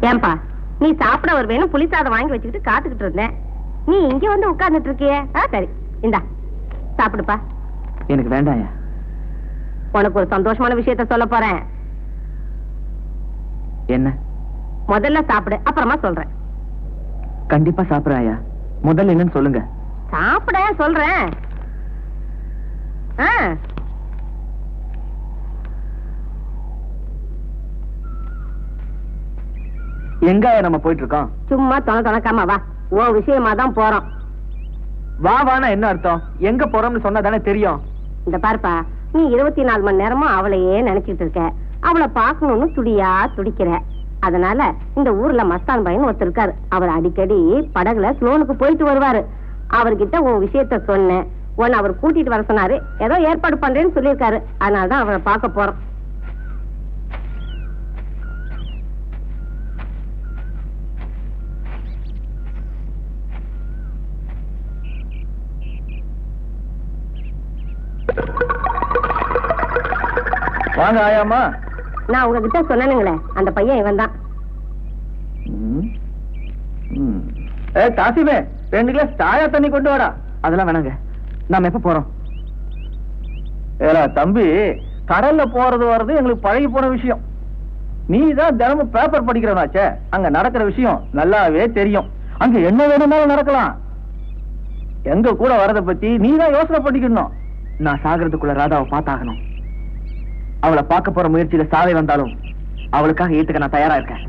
ஏன்பா நீ சாப்பிட ஒரு வேணும் புளி சாதம் வாங்கி வச்சுக்கிட்டு காத்துக்கிட்டு இருந்தேன். நீ இங்க வந்து உட்கார்ந்துட்டு இருக்கியே. சரி இந்தா சாப்பிடுப்பா. எனக்கு வேண்டாம். உனக்கு ஒரு சந்தோஷமான விஷயத்த சொல்ல போறேன். என்ன? முதல்ல சாப்பிடு, அப்புறமா சொல்றேன். கண்டிப்பா சாப்பிடுறாயா? முதல்ல என்னன்னு சொல்லுங்க. சாப்பிட சொல்றேன். எங்க நம்ம போயிட்டு இருக்கோம்? சும்மா தொணக்காம வா. உன் விஷயமா தான் போறோம். வா வானா என்ன அர்த்தம்? எங்க போறோம்னு சொன்னா தானே தெரியும். இந்த பாருப்பா, நீ 24 மணி நேரமும் அவளையே நினைச்சிட்டு இருக்க. அவளை பாக்கணும்னு துடியா துடிக்கிற. அதனால இந்த ஊர்ல மஸ்தான் பையன் ஒருத்தர் இருக்காரு. அவர் அடிக்கடி படகுல ஸ்லோனுக்கு போயிட்டு வருவாரு. அவர்கிட்ட உன் விஷயத்த சொன்னேன். உன்னை அவர் கூட்டிட்டு வர சொன்னாரு. ஏதோ ஏற்பாடு பண்றேன்னு சொல்லியிருக்காரு. அதனாலதான் அவரை பார்க்க போறோம். வாங்க ஆயாமா. நான் உங்ககிட்ட சொன்னேனுங்களே, அந்த பையன் இவன் தான். காசிமே 2 கிளாஸ் சாயா தண்ணி கொண்டு வாடா. அதெல்லாம் வேணாங்க. நாம எப்ப போறோம்? ஏடா தம்பி, கடல்ல போறது வர்றது எங்களுக்கு பழகி போன விஷயம். நீ தான் தினமும் பேப்பர் படிக்கிறவனாச்சே. அங்க நடக்கிற விஷயம் நல்லாவே தெரியும். அங்க என்ன வேணும்னாலும் நடக்கலாம். எங்க கூட வரத பத்தி நீ தான் யோசனை பண்ணிக்கணும். நான் சாகிறதுக்குள்ள ராதாவை பார்த்தாகணும். அவளை பார்க்க போற முயற்சியில சாவை வந்தாலும் அவளுக்காக ஏத்துக்க நான் தயாரா இருக்கேன்.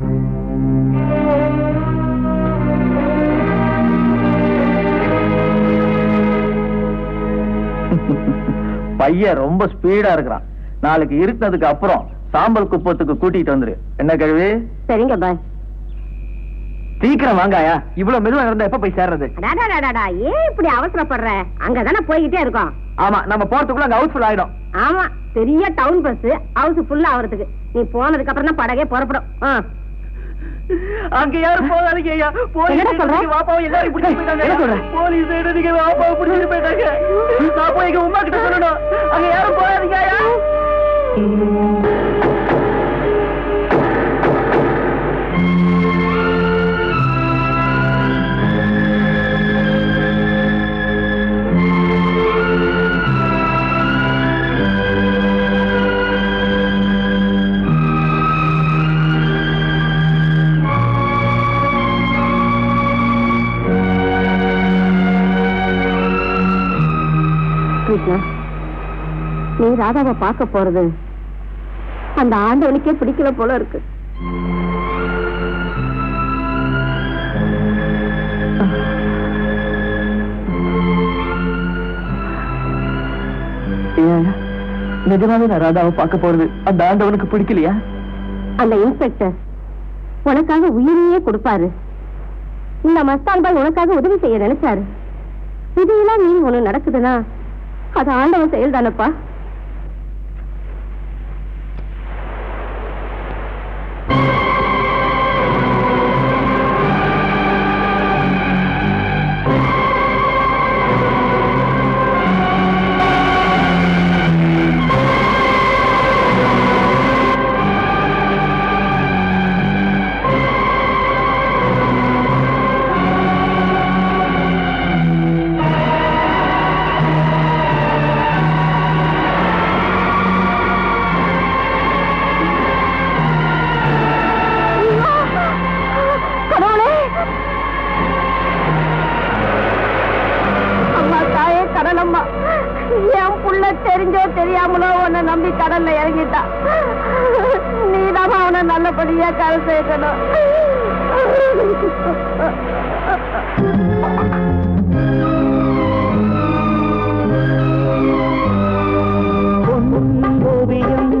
பையன் ரொம்ப ஸ்பீடா இருக்கிறான். நாளைக்கு இருக்கிறதுக்கு அப்புறம் சாம்பல் குப்பத்துக்கு கூட்டிட்டு வந்துரு. என்ன கேள்வி? சரிங்க பாய். சீக்கிரம் வாங்காயா. இவ்வளவு மெதுவா இருந்தா எப்ப போய் சேர்றது? ஏன் இப்படி அவசரப்படுற? அங்கதானே போய்கிட்டே இருக்கோம். ஆமா, நம்ம போறதுக்குள்ள அங்க ஹவுஸ்ஃபுல் ஆயிடும். ஆமா, பெரிய டவுன் பஸ் ஹவுஸ் ஃபுல்லா ஆவறதுக்கு நீ போனதுக்கு அப்புறம் தான் படகே புறப்படும். அங்க யாரும் போகாதீங்க ஐயா. போலீஸ் வாப்பாவை எல்லாரும் பிடிச்சிட்டு போயிட்டாங்க. போலீஸ் எடுத்துக்க வாப்பாவை பிடிச்சிட்டு போயிட்டாங்க. நான் போய் எங்க உமா கிட்ட சொல்லணும். அங்க யாரும் போகாதீங்க ஐயா. நீ ராதாவை பார்க்க போறது அந்த ஆண்டவனுக்கே பிடிக்கல போல இருக்கு. நிஜமாவே நான் ராதாவை பார்க்க போறது அந்த ஆண்டவனுக்கு பிடிக்கலையா? அந்த இன்ஸ்பெக்டர் உனக்காக உயிரையே கொடுப்பாரு. இந்த மஸ்தான் பாய் உனக்காக உதவி செய்ய நினைச்சாரு. இதெல்லாம் நீ ஒண்ணு நடக்குதுன்னா அது ஆண்டவன் செயல் தானப்பா. நம்பி கடல்ல இறங்கிட்டான். நீதான் அவனை நல்லபடியா கரை சேர்க்கணும். ஓவியம்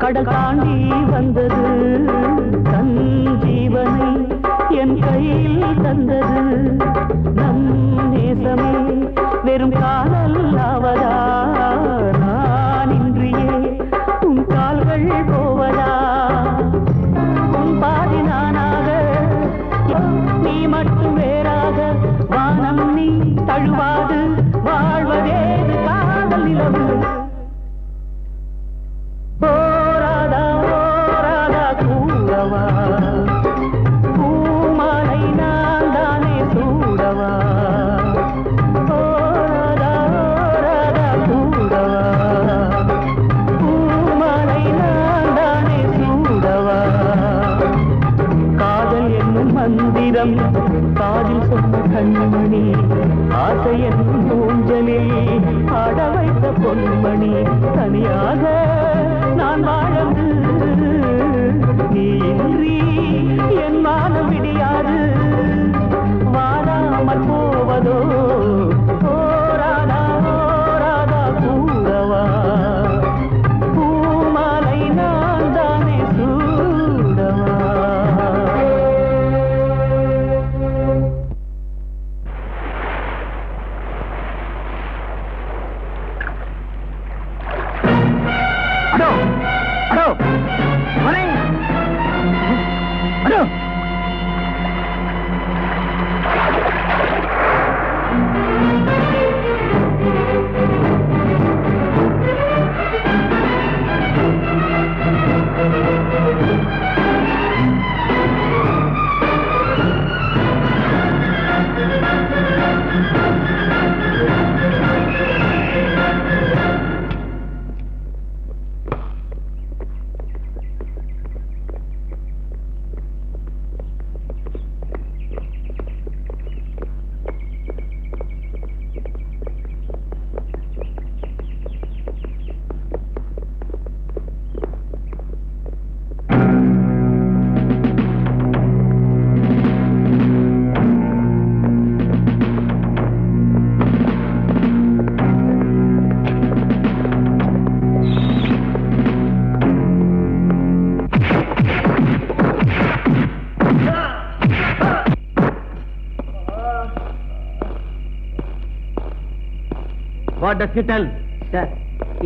கடல் தாண்டி வந்தது, தன் ஜீவனை என் கையில் தந்தது. நம் நேசமே வெறும் காதல் ஆவதா, நான் இன்றியே உன் கால்கள் போவதா? உன் பாதி நானாக, நீ மட்டும் வேறாக, வானம் நீ தழுவாது, வாழ்வதேது காதல் நிலவு. போராதா போராதா கூடவா, பூமாலை நான் தானே சூடவா. போராதா போராதா கூடவா, பூமாலை நான் தானே சூடவா. காதல் என்னும் மந்திரம் காதில் சொன்ன கண்மணி, ஆசை என்னும் ஊஞ்சலில் ஆட வைத்த பொன்மணி. தனியாக நான் வாழந்து, நீ இன்றி என் மானம் விடியாது, வாழாமல் போவதோ. போராதா போராதா கூடவா, பூமாலை நான் தானே சூடவா.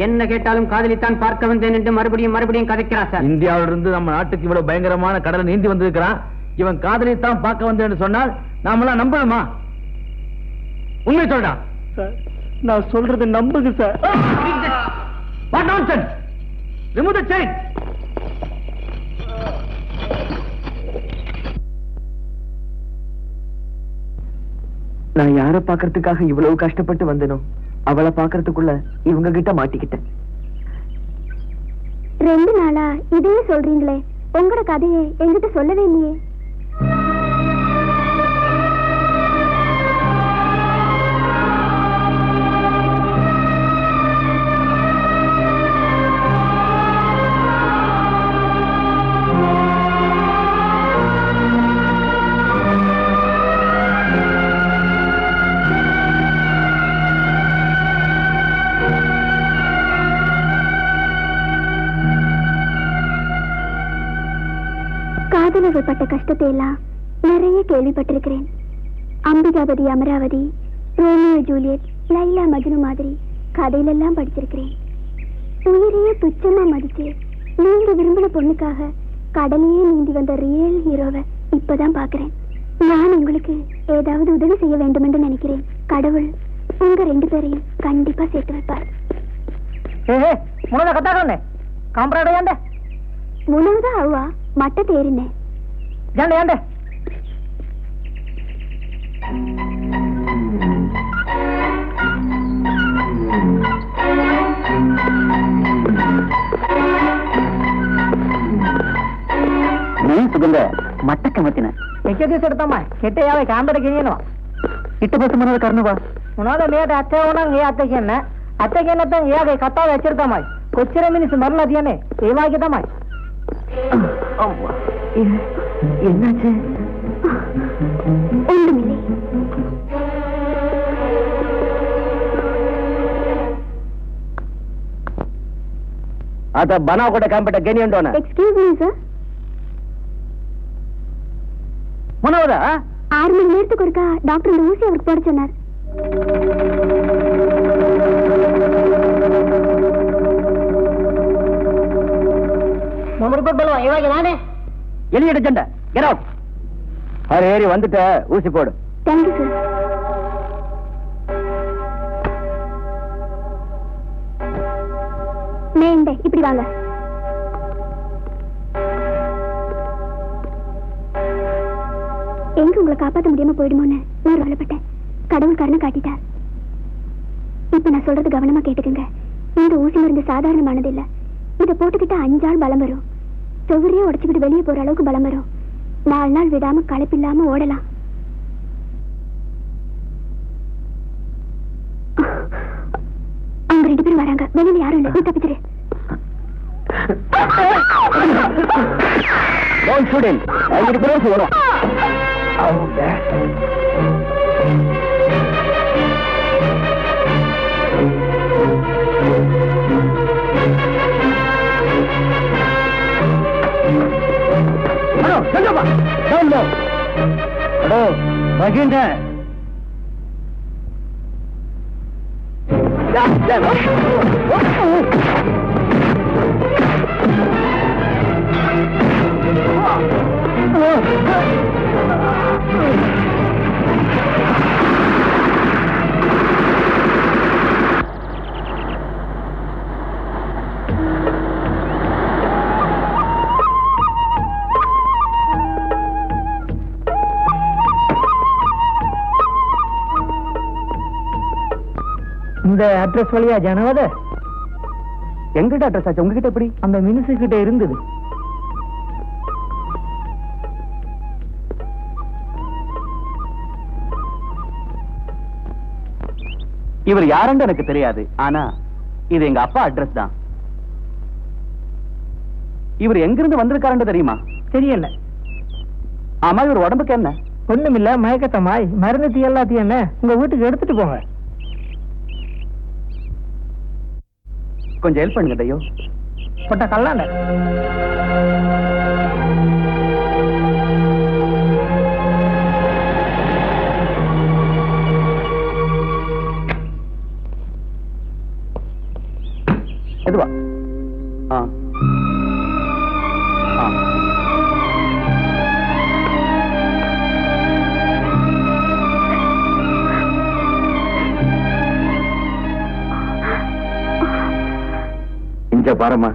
என்ன கேட்டாலும் காதலித்தான் பார்க்க வந்தேன் என்று மறுபடியும் மறுபடியும் கதைக்கிறான் சார். இந்தியாவிலிருந்து நம்ம நாட்டுக்கு இவ்வளவு பயங்கரமான கடலை நீந்தி வந்திருக்கிறான். இவன் காதலித்தான் பார்க்க வந்தேன் என்று சொன்னால் நாமெல்லாம் நம்பணுமா? உண்மை சொல்றா. நான் சொல்றதை நம்புங்க sir. What nonsense! Remove the chain. நான் யாரை பார்க்கறதுக்காக இவ்வளவு கஷ்டப்பட்டு வந்தேனோ அவளை பார்க்கறதுக்குள்ள இவங்க கிட்ட மாட்டிக்கிட்டேன். 2 நாளா இதையே சொல்றீங்களே, உங்களோட கதையை என்கிட்ட சொல்லவே இல்லையே. காதலர்கள் பட்ட கஷ்டத்தை எல்லாம் நிறைய கேள்விப்பட்டிருக்கிறேன். அம்பிகாபதி அமராவதி, ரோமியோ ஜூலியட், லைலா மஜ்னு மாதிரி கதையிலெல்லாம் படிச்சிருக்கிறேன். உயிரையே துச்சமா மதிச்சு நீங்க விரும்பின பொண்ணுக்காக கடலையே நீந்தி வந்த ரியல் ஹீரோவை இப்பதான் பாக்குறேன். நான் உங்களுக்கு ஏதாவது உதவி செய்ய வேண்டும் என்று நினைக்கிறேன். கடவுள் உங்க 2 பேரையும் கண்டிப்பா சேர்த்து வைப்பார். முனவதா அவ்வா மட்ட தேறினேன். ಸುಗಂಧ ಮಟ್ಟಕ್ಕೆ ಮತ್ತಿನ ಎಚ್ಚರಿಸಿಡ್ತಮ್ಮ ಕೆಟ್ಟೆಯಾವ ಕಾಂಬಡಗೇನು ಇಟ್ಟು ಬಸ್ ಮನದ ಕರ್ನವಾ உனாத மேட அத்தை உனங்க அத்தைக்கு என்ன அத்தைக்கு என்னத்தான் ஏக கத்தாவை வச்சிருக்கமா කොච්චර මිනිස්සු මරලා තියන්නේ ඒ වාගේ තමයි. என்னாச்சு? ஒண்ணுமில்லை. அத பனா கூட காம்பட்ட கேனி உண்டோன. Excuse me sir. மனோதா 6 மணி நேரத்துக்கு ஒருக்கா டாக்டர் இந்த ஊசி அவருக்கு போட சொன்னார். மமருக்கு பலவா ஏவாக நானே எலியட ஜண்ட கெட் அவுட். அரே ஏறி வந்துட்ட ஊசி போடு. Thank you sir. நேண்டே இப்படி வாங்க. எங்க உங்களை காப்பாற்ற முடியாம போயிடுமோன்னு நான் கவலைப்பட்டேன். கடவுள் கருணை காட்டிட்டார். இப்ப நான் சொல்றது கவனமா கேட்டுக்கங்க. இந்த ஊசி மருந்து சாதாரணமானது இல்ல. இதை போட்டுக்கிட்ட 5 ஆள் பலம் வரும். செவ்வறியே உடைச்சுக்கிட்டு வெளியே போற அளவுக்கு பலம் வரும். 4 நாள் விடாம களைப்பில்லாம ஓடலாம். அவங்க 2 பேரும் வராங்க. வெளியில யாரும் இல்ல. நீ தப்பிச்சிரு. Don't shoot him. I pros வரும். அவங்க hello Chellappa down low. அடோ Mahinda இந்த அட்ரஸ் வழியா ஜனவத எங்கிட்ட அட்ரஸ் ஆச்சு? உங்ககிட்ட எப்படி? அந்த மினிஸ்டர் கிட்ட இருந்தது. இவர் யாருன்னு எனக்கு தெரியாது. ஆனா இது எங்க அப்பா அட்ரஸ் தான். இவர் எங்கிருந்து வந்திருக்காருன்னு தெரியுமா? தெரியல. ஆமா, இவர் உடம்புக்கு என்ன? ஒண்ணுமில்ல, மயக்கத்தமாய் மருந்து தீ எல்லாத்தையும் என்ன உங்க வீட்டுக்கு எடுத்துட்டு போங்க. கொஞ்சம் ஹெல்ப் பண்ணுங்க தையோ. போட்ட கல்லாண்ட எதுவா? இங்க பாருமா,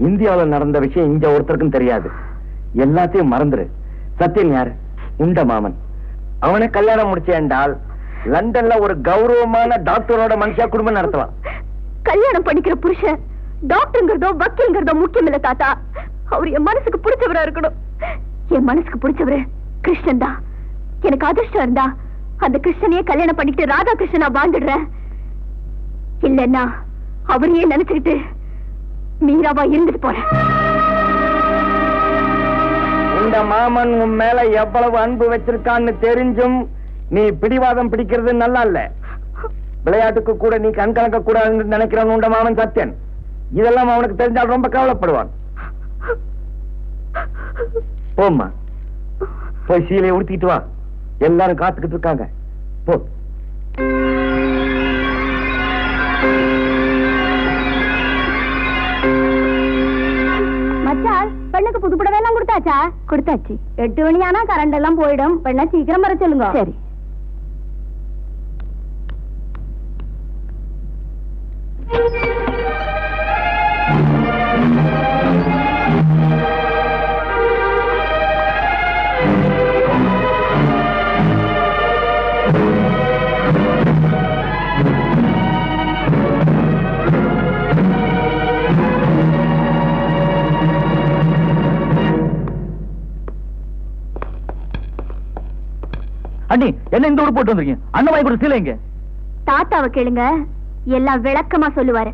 இந்தியாவில் நடந்த விஷயம் இங்க ஒருத்தருக்கும் தெரியாது. எல்லாத்தையும் மறந்துரு. சத்தியன் யாரு? உண்ட மாமன். அவனை கல்யாணம் முடிச்சேன்டால் லண்டன்ல ஒரு கௌரவமான டாக்டரோட மனுஷா குடும்பம் நடத்துவான். கல்யாணம் பண்ணிக்கிற புருஷன் டாக்டருங்கிறதோ வக்கீல்ங்கிறதோ முக்கியம் இல்ல தாத்தா. அவர் என் மனசுக்கு பிடிச்சவரா இருக்கணும். என் மனசுக்கு பிடிச்சவரு கிருஷ்ணன் தான். எனக்கு அதிர்ஷ்டம் இருந்தா அந்த கிருஷ்ணனையே கல்யாணம் பண்ணிக்கிட்டு ராதா கிருஷ்ணனா வாழ்ந்துடுறேன். இல்லன்னா அவரையே நினைச்சுக்கிட்டு மீராவா இருந்துட்டு போறேன். இந்த மாமன் உன் மேல எவ்வளவு அன்பு வச்சிருக்கான்னு தெரிஞ்சும் நீ பிடிவாதம் பிடிக்கிறது நல்லா இல்ல. விளையாட்டுக்கு கூட நீ கண் கலக்க கூடாதுன்னு நினைக்கிறான் உண்ட மாமன் சத்தியன். இதெல்லாம் அவனுக்கு தெரிஞ்சால் ரொம்ப கவலைப்படுவான். போம்மா, போய் சீலையை உடுத்திட்டு வா. எல்லாரும் காத்துக்கிட்டு இருக்காங்க. போ. மச்சான், பெண்ணுக்கு புது புடவை எல்லாம் கொடுத்தாச்சா? கொடுத்தாச்சு. 8 மணி ஆனா கரண்ட் எல்லாம் போயிடும். பெண்ணை சீக்கிரம் வர சொல்லுங்க. சரி. அண்ணி, என்ன இந்த ஊர் போட்டு வந்திருக்கீங்க? அண்ணன் வாங்கி கொடுத்த சீலை எங்க? தாத்தாவை கேளுங்க, எல்லாம் விளக்கமா சொல்லுவாரு.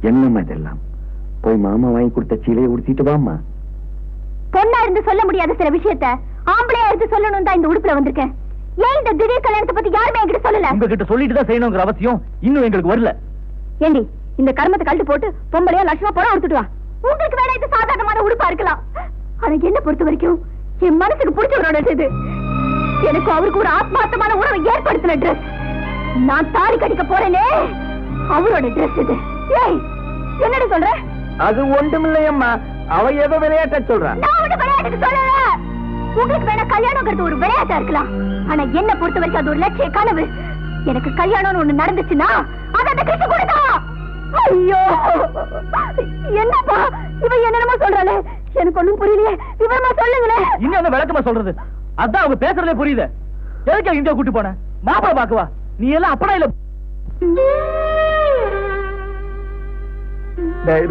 என்னம்மா இதெல்லாம்? போய் மாமா வாங்கி கொடுத்த சீலையை உடுத்திட்டு வாமா. பொண்ணா இருந்து சொல்ல முடியாத சில விஷயத்த ஆம்பளையா இருந்து சொல்லணும் தான் இந்த உடுப்புல வந்திருக்கேன். ஏன் இந்த திடீர் கல்யாணத்தை பத்தி யாருமே என்கிட்ட சொல்லல? உங்ககிட்ட சொல்லிட்டு தான் செய்யணுங்கிற அவசியம் இன்னும் எங்களுக்கு வரல. ஏண்டி இந்த கர்மத்தை கழட்டு போட்டு பொம்பளையா லட்சமா போட கொடுத்துட்டு வா. உங்களுக்கு வேணா இது சாதாரணமான உடுப்பா இருக்கலாம். ஆனா என்ன பொறுத்த வரைக்கும் என் மனசுக்கு பிடிச்சவரோட இது. எனக்கு அவருக்கு ஒரு ஆத்மார்த்தமான உறவை ஏற்படுத்தின ட்ரெஸ். நான் தாலி கட்டிக்க போறேனே அவரோட ட்ரெஸ் இது. ஏய் என்னடி சொல்ற? அது ஒன்றுமில்லையம்மா, அவ ஏதோ விளையாட்ட சொல்றா. நான் ஒண்ணு விளையாட்டுக்கு சொல்லல. உங்களுக்கு வேணா கல்யாணங்கிறது ஒரு விளையாட்டா இருக்கலாம். ஆனா என்ன பொறுத்த வரைக்கும் அது ஒரு லட்சிய கனவு. எனக்கு கல்யாணம்னு ஒண்ணு நடந்துச்சுன்னா அது அந்த கிருஷ்ண கூட தான். ஐயோ என்னப்பா இவ என்னென்னமோ சொல்றாளே, எனக்கு ஒண்ணும் புரியலையே. விவரமா சொல்லுங்களேன். இன்னும் அந்த விளக்கமா சொல்றது அதான் அவங்க பேசுறதே புரியுது. எதுக்கு இந்தியா கூட்டி போன? மாப்பிள பாக்குவா? நீ எல்லாம் அப்படா இல்ல.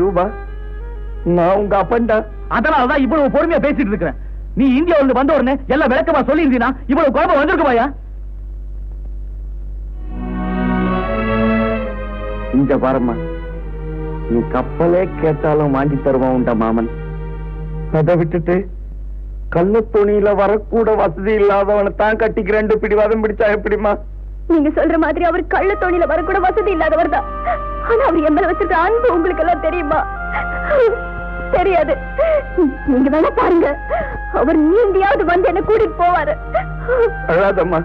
ரூபா, நான் உங்க அப்பன்டா. அதனாலதான் இவ்வளவு பொறுமையா பேசிட்டு இருக்கிறேன். நீ இந்தியாவிலிருந்து வந்த உடனே எல்லாம் விளக்கமா சொல்லி இருந்தீனா இவ்வளவு குழப்பம் வந்திருக்குமாயா? இந்த பாரம்மா, நீ கப்பலே கேட்டாலும் வாங்கி தருவான் உண்ட மாமன். அதை விட்டுட்டு கள்ள துணியில வரக்கூட வசதி இல்லாதவனை தான் கட்டிக்கு 2 பிடிவாதம் பிடிச்சா எப்படிமா? நீங்க சொல்ற மாதிரி அவர் கள்ள தோணியில வரக்கூட வசதி இல்லாதவர் தான். ஆனா அவர் என் மேல வச்சிருக்க அன்பு உங்களுக்கு எல்லாம் தெரியுமா? தெரியாது. நீங்க வேணா பாருங்க, அவர் நீந்தியாவது வந்து என்ன கூட்டிட்டு போவாரு. அழாதம்மா,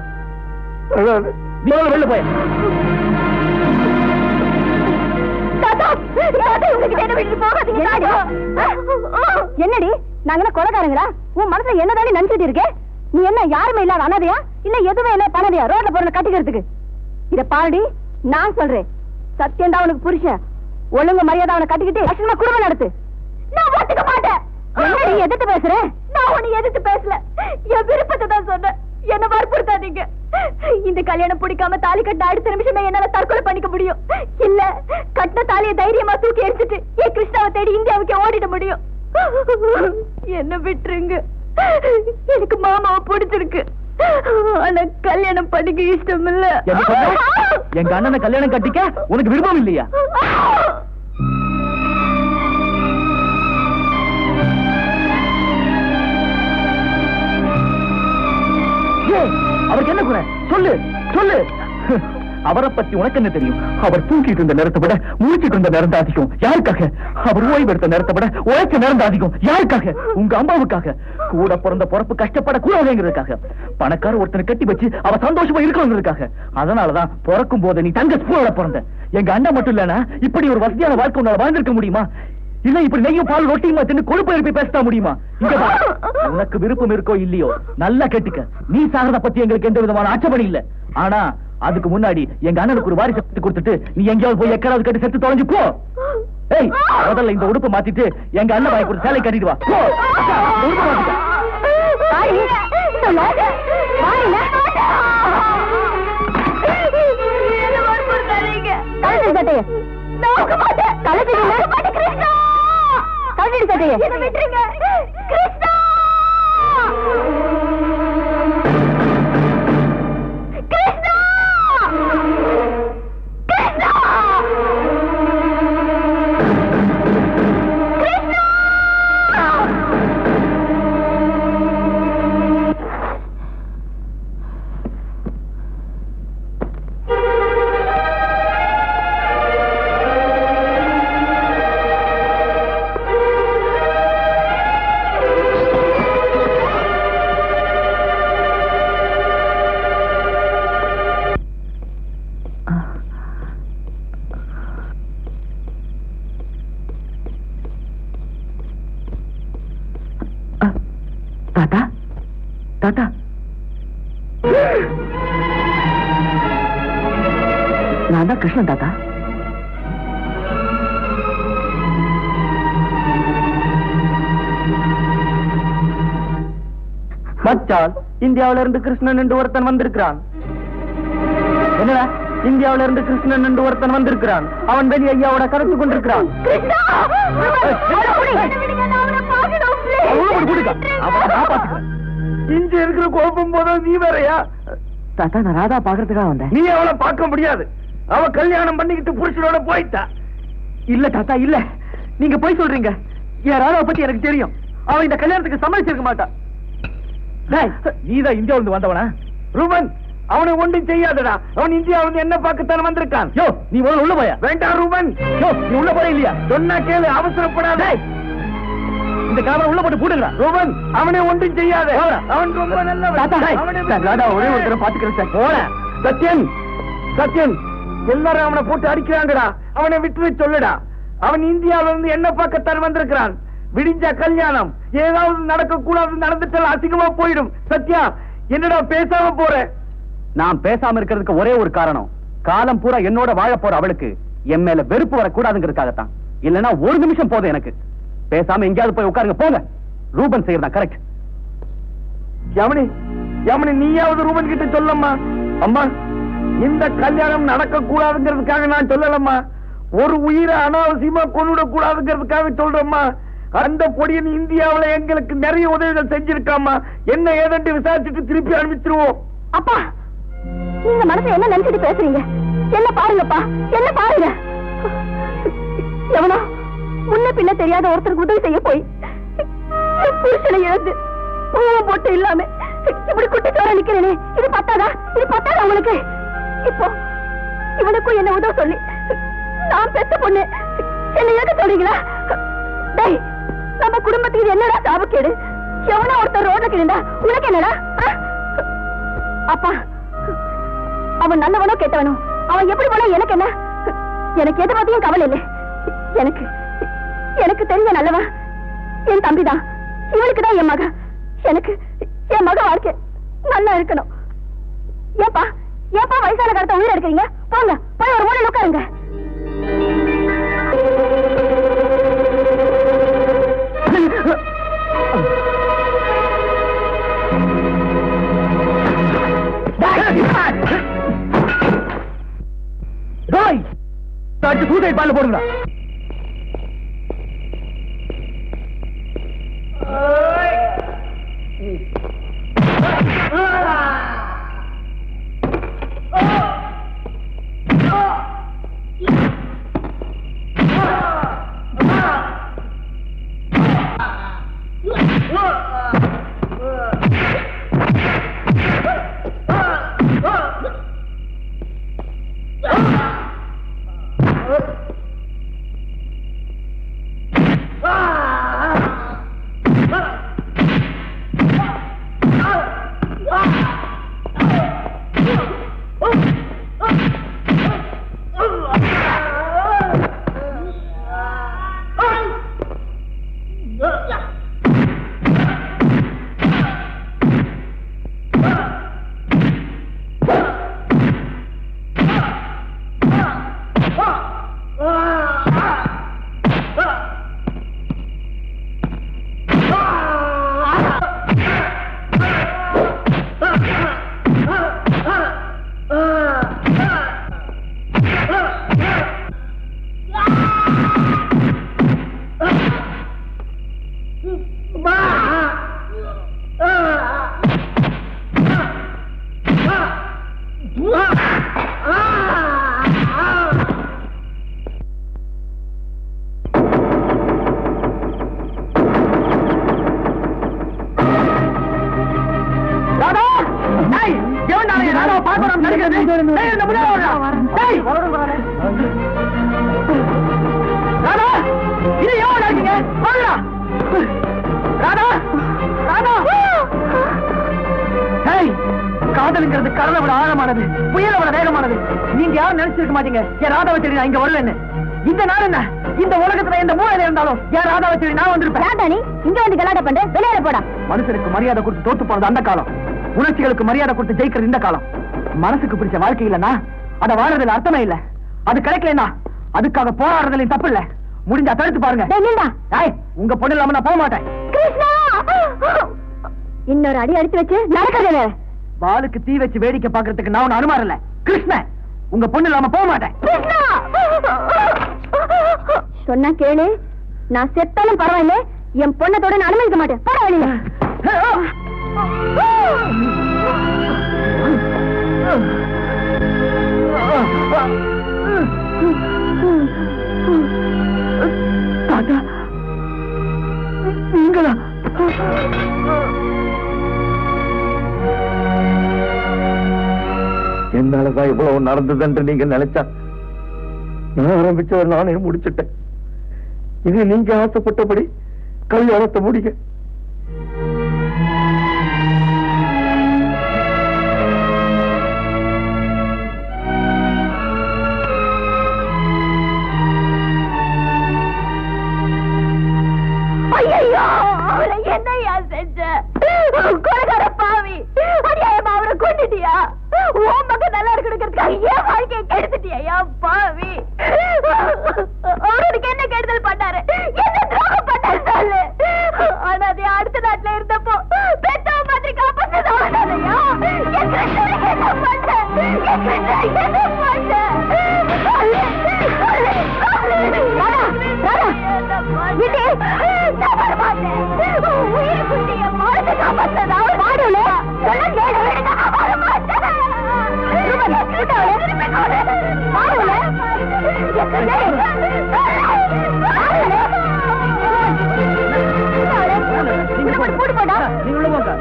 அழாத. வெளில போய் என்னடி நாங்க கொலைக்காரங்களா? உன் மனசுல என்னதானே நினைச்சிட்டு இருக்கே? நீ என்ன யாருமே இல்லாத அனாதையா இல்ல எதுவுமே இல்ல பணதையா ரோட்ல பொருளை கட்டிக்கிறதுக்கு? இத பாருடி, நான் சொல்றேன், சத்தியம் தான் உனக்கு புருஷன். ஒழுங்கு மரியாதை அவனை கட்டிக்கிட்டு லட்சணமா குடும்பம் நடத்து. நான் ஒத்துக்க மாட்டேன். என்னடி எதிர்த்து பேசுறேன்? நான் உன்னை எதிர்த்து பேசல, என் விருப்பத்தை தான் சொன்னேன். என்ன வற்புறுத்தாதீங்க. இந்த கல்யாணம் பிடிக்காம தாலி கட்ட அடுத்த நிமிஷமே என்னால தற்கொலை பண்ணிக்க முடியும். இல்ல கட்டின தாலியை தைரியமா தூக்கி எரிச்சிட்டு என் கிருஷ்ணாவை தேடி இந்தியாவுக்கு ஓடிட முடியும். என்ன விட்டுருங்க. எனக்கு மாமாவை பிடிச்சிருக்கு, ஆனா கல்யாணம் பண்ணிக்க இஷ்டம் இல்ல. எங்க அண்ணனை கல்யாணம் கட்டிக்க உனக்கு விருப்பம் இல்லையா? அவருக்கு என்ன குறை? சொல்லு சொல்லு. அவரை பத்தி உனக்கு என்ன தெரியும்? அவர் தூக்கிட்டு இருந்த நேரத்தை விட மூச்சிட்டு இருந்த நேரம் தான் அதிகம். யாருக்காக? அவர் ஓய்வு எடுத்த நேரத்தை விட உழைச்ச நேரம் தான் அதிகம். யாருக்காக? உங்க அம்மாவுக்காக. கூட பிறந்த பொறப்பு கஷ்டப்படக்கூடாதுங்கிறதுக்காக. பணக்கார ஒருத்தனை கட்டி வச்சு அவ சந்தோஷமா இருக்கணுங்கிறதுக்காக. அதனாலதான் பிறக்கும் போது நீ தங்க ஸ்பூனோட பிறந்த. எங்க அண்ணன் மட்டும் இல்லனா இப்படி ஒரு வசதியான வாழ்க்கை உன்னால வாழ்ந்திருக்க முடியுமா? இல்ல இப்படி நெய்யும் பால் ரொட்டியுமா தின்னு கொழுப்பு எழுப்பி பேச முடியுமா? உனக்கு விருப்பம் இருக்கோ இல்லையோ நல்லா கேட்டுக்க. நீ சாகிறத பத்தி எங்களுக்கு எந்த விதமான ஆட்சேபணம் இல்ல. ஆனா அதுக்கு முன்னாடி எங்க அண்ணனுக்கு ஒரு வாரிசு கொடுத்துட்டு நீ எங்கேயாவது போய் எக்கராவது கட்டி செத்து தொலைஞ்சு போ. ஏய், முதல்ல இந்த உடுப்பு மாத்திட்டு எங்க அண்ணன் வாய்க்கு ஒரு சேலை கட்டிட்டு வா. தாத்தா தாத்தா, நான் தான் கிருஷ்ணன் தாத்தா. மச்சான், இந்தியாவில இருந்து கிருஷ்ணன் என்று ஒருத்தன் வந்திருக்கிறான். என்னடா? இந்தியாவில இருந்து கிருஷ்ணன் என்று ஒருத்தன் வந்திருக்கிறான். அவன் வெளி ஐயாவோட கருத்து கொண்டிருக்கிறான். இங்க இருக்கிற குழப்பம் போதும் நீ வேறையா? தாத்தா, நான் ராதா பாக்குறதுக்காக வந்தேன். நீ அவளை பார்க்க முடியாது. அவ கல்யாணம் பண்ணிக்கிட்டு புருஷனோட போயிட்டா. இல்ல தாத்தா இல்ல, நீங்க போய் சொல்றீங்க. என் ராதாவை பத்தி எனக்கு தெரியும். அவன் இந்த கல்யாணத்துக்கு சம்மதிச்சிருக்க மாட்டான். நீதான் இந்தியாவிலிருந்து வந்தவனா? ரூபன், அவனை ஒன்றும் செய்யாதடா. அவன் இந்தியாவிலிருந்து என்ன பார்க்கத்தான் வந்திருக்கான். யோ, நீ முதல்ல உள்ள போயா. வேண்டாம் ரூபன். யோ, நீ உள்ள போற இல்லையா? சொன்னா கேளு, அவசரப்படாதே. இந்த கேமரா உள்ள போட்டு போடுங்கடா. ரூபன், அவனை ஒன்றும் செய்யாத. அவன் ரொம்ப நல்லவன். ராதா ஒரே ஒரு தடவை பாத்துக்கிறேன் சார். போல சத்யன், சத்யன், எல்லாரும் அவனை போட்டு அடிக்கிறாங்கடா. அவனை விட்டு சொல்லுடா. அவன் இந்தியாவில இருந்து என்ன பார்க்கத்தான் வந்திருக்கிறான். விடிஞ்சா கல்யாணம். ஏதாவது நடக்க கூடாது, நடந்துட்டால் அசிங்கமா போயிடும். சத்யா, என்னடா பேசாம போற? நான் பேசாம இருக்கிறதுக்கு ஒரே ஒரு காரணம், காலம் பூரா என்னோட வாழ போற அவளுக்கு என் மேல வெறுப்பு வரக்கூடாதுங்கிறதுக்காகத்தான். இல்லன்னா ஒரு நிமிஷம் போதும் எனக்கு. பேசாம எங்கேயாவது போய் உட்காருங்க போங்க. ரூபன் செய்யறதா கரெக்ட். யமனி, யமனி, நீயாவது ரூபன் கிட்ட சொல்லம்மா. அம்மா, இந்த கல்யாணம் நடக்க கூடாதுங்கிறதுக்காக நான் சொல்லலம்மா. ஒரு உயிரை அனாவசியமா கொண்டுட கூடாதுங்கிறதுக்காக சொல்றேம்மா. அந்த பொடியன் இந்தியாவில எங்களுக்கு நிறைய உதவிகள் செஞ்சிருக்காமா. என்ன ஏதென்று விசாரிச்சுட்டு திருப்பி அனுப்பிச்சிருவோம். அப்பா, நீங்க மனசை என்ன நினைச்சிட்டு பேசுறீங்க? என்ன பாருங்கப்பா, என்ன பாருங்க. எவனோ முன்ன பின்ன தெரியாத ஒருத்தருக்கு உதவி செய்ய போய் புருஷனை இழந்து பூவம் போட்டு இல்லாம இப்படி குட்டிச்சோர நிக்கிறேனே, இது பத்தாதா? இது பத்தாதா உங்களுக்கு? இப்போ இவனுக்கும் என்ன உதவ சொல்லி நான் பெத்த பொண்ணு என்ன ஏற்க சொல்றீங்களா? டேய், நம்ம குடும்பத்துக்கு இது என்னடா சாபக்கேடு? எவனா ஒருத்தர் ரோட்ல கிடந்தா உனக்கு என்னடா? அப்பா, அவன் நல்லவனோ கெட்டவனோ, அவன் எப்படி போனா எனக்கு என்ன? எனக்கு எதை பத்தியும் கவலை இல்லை. எனக்கு எனக்கு தெரிஞ்ச நல்லவன் என் தம்பிதான். இவனுக்குதான் என் மக. எனக்கு என் மக வாழ்க்கை நல்லா இருக்கணும். ஏப்பா, ஏப்பா வயசான காலத்தை உயிர் எடுக்கிறீங்க? போங்க, போய் ஒரு மூலையில உட்காருங்க. சூசைட் பால்ல போடுங்க. காதலுங்கிறது கடலை விட ஆழமானது, புயலை விட வேகமானது. நீங்க யாரும் நினைச்சிருக்க மாட்டீங்க என் ராதாவை தேடி நான் இங்க வரலன்னு. இந்த நாள் என்ன, இந்த உலகத்துல எந்த மூலையில இருந்தாலும் என் ராதாவை தேடி நான் வந்திருப்பேன். இங்க வந்து கலாட்ட பண்ற, வெளியில போடா. மனுஷனுக்கு மரியாதை கொடுத்து தோத்து போறது அந்த காலம், உணர்ச்சிகளுக்கு மரியாதை கொடுத்து ஜெயிக்கிறது இந்த காலம். மனசுக்கு பிடிச்ச வாழ்க்கை இல்லன்னா அத வாழ்றதுல அர்த்தமே இல்ல. அது கிடைக்கலன்னா அதுக்காக போராடுறதுல தப்பு இல்ல. முடிஞ்சா தடுத்து பாருங்க. உங்க பொண்ணு இல்லாம நான் போக மாட்டேன். இன்னொரு அடி அடிச்சு வச்சு நடக்கல. பாலுக்கு தீ வச்சு வேடிக்கை பாக்குறதுக்கு நான் ஒண்ணு அனுமாரில்ல. கிருஷ்ணன், உங்க பொண்ணு இல்லாம போக மாட்டேன். சொன்னா கேளு, நான் செத்தாலும் பரவாயில்ல, என் பொண்ணத்தோட நான் அனுமதிக்க மாட்டேன். பரவாயில்ல. தாத்தா நீங்களா? என்னாலதான் இவ்வளவு நடந்தது என்று நீங்க நினைச்சா நான் ஆரம்பிச்சவர் நானே முடிச்சுட்டேன். இது நீங்க ஆசைப்பட்டபடி கல்யாணத்தை முடிக்க. ஐயோ அவளை என்னையா செஞ்ச? கொலைகார பாவி, அநியாயமா அவரை கொண்டுட்டியா? உன் மகன் நல்லா இருக்கிறதுக்காக ஏன் வாழ்க்கையை கெடுத்துட்டியா பாவி? அவருக்கு என்ன கெடுதல் பண்ணாரு, என்ன துரோகம் பண்ணாரு சொல்லு. ஆனா அது அடுத்த நாட்டுல இருந்தப்போ பெத்தவ மாதிரி காப்பாத்தது அவனாலயா? என்ன பண்ண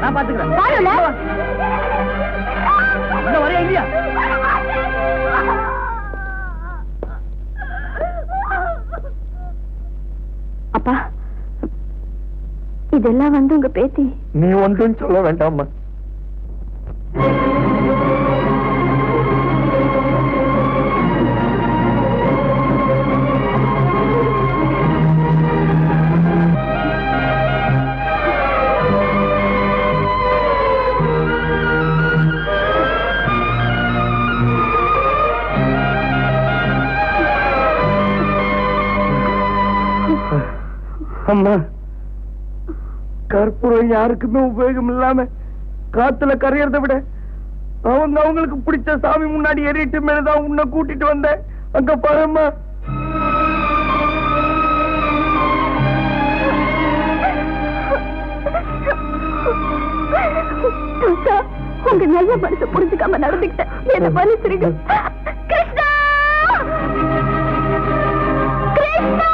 நான் பாத்துக்கிறேன். வரையா இல்லையா? அப்பா, இதெல்லாம் உங்க பேத்தி. நீ ஒன்றும் சொல்ல வேண்டாமா. அம்மா, கற்பூரம் யாருக்குமே உபயோகம் இல்லாம காத்துல கரையறதை விட அவங்களுக்கு பிடிச்ச சாமி முன்னாடி ஏறிட்டு மேலதான் உன்னை கூட்டிட்டு வந்தேன். அங்க பாரும்மா. உங்க நல்ல மனசை புரிஞ்சுக்காம நடந்துக்கிட்டேன். என்ன மன்னிச்சிருங்க. கிருஷ்ணா, கிருஷ்ணா,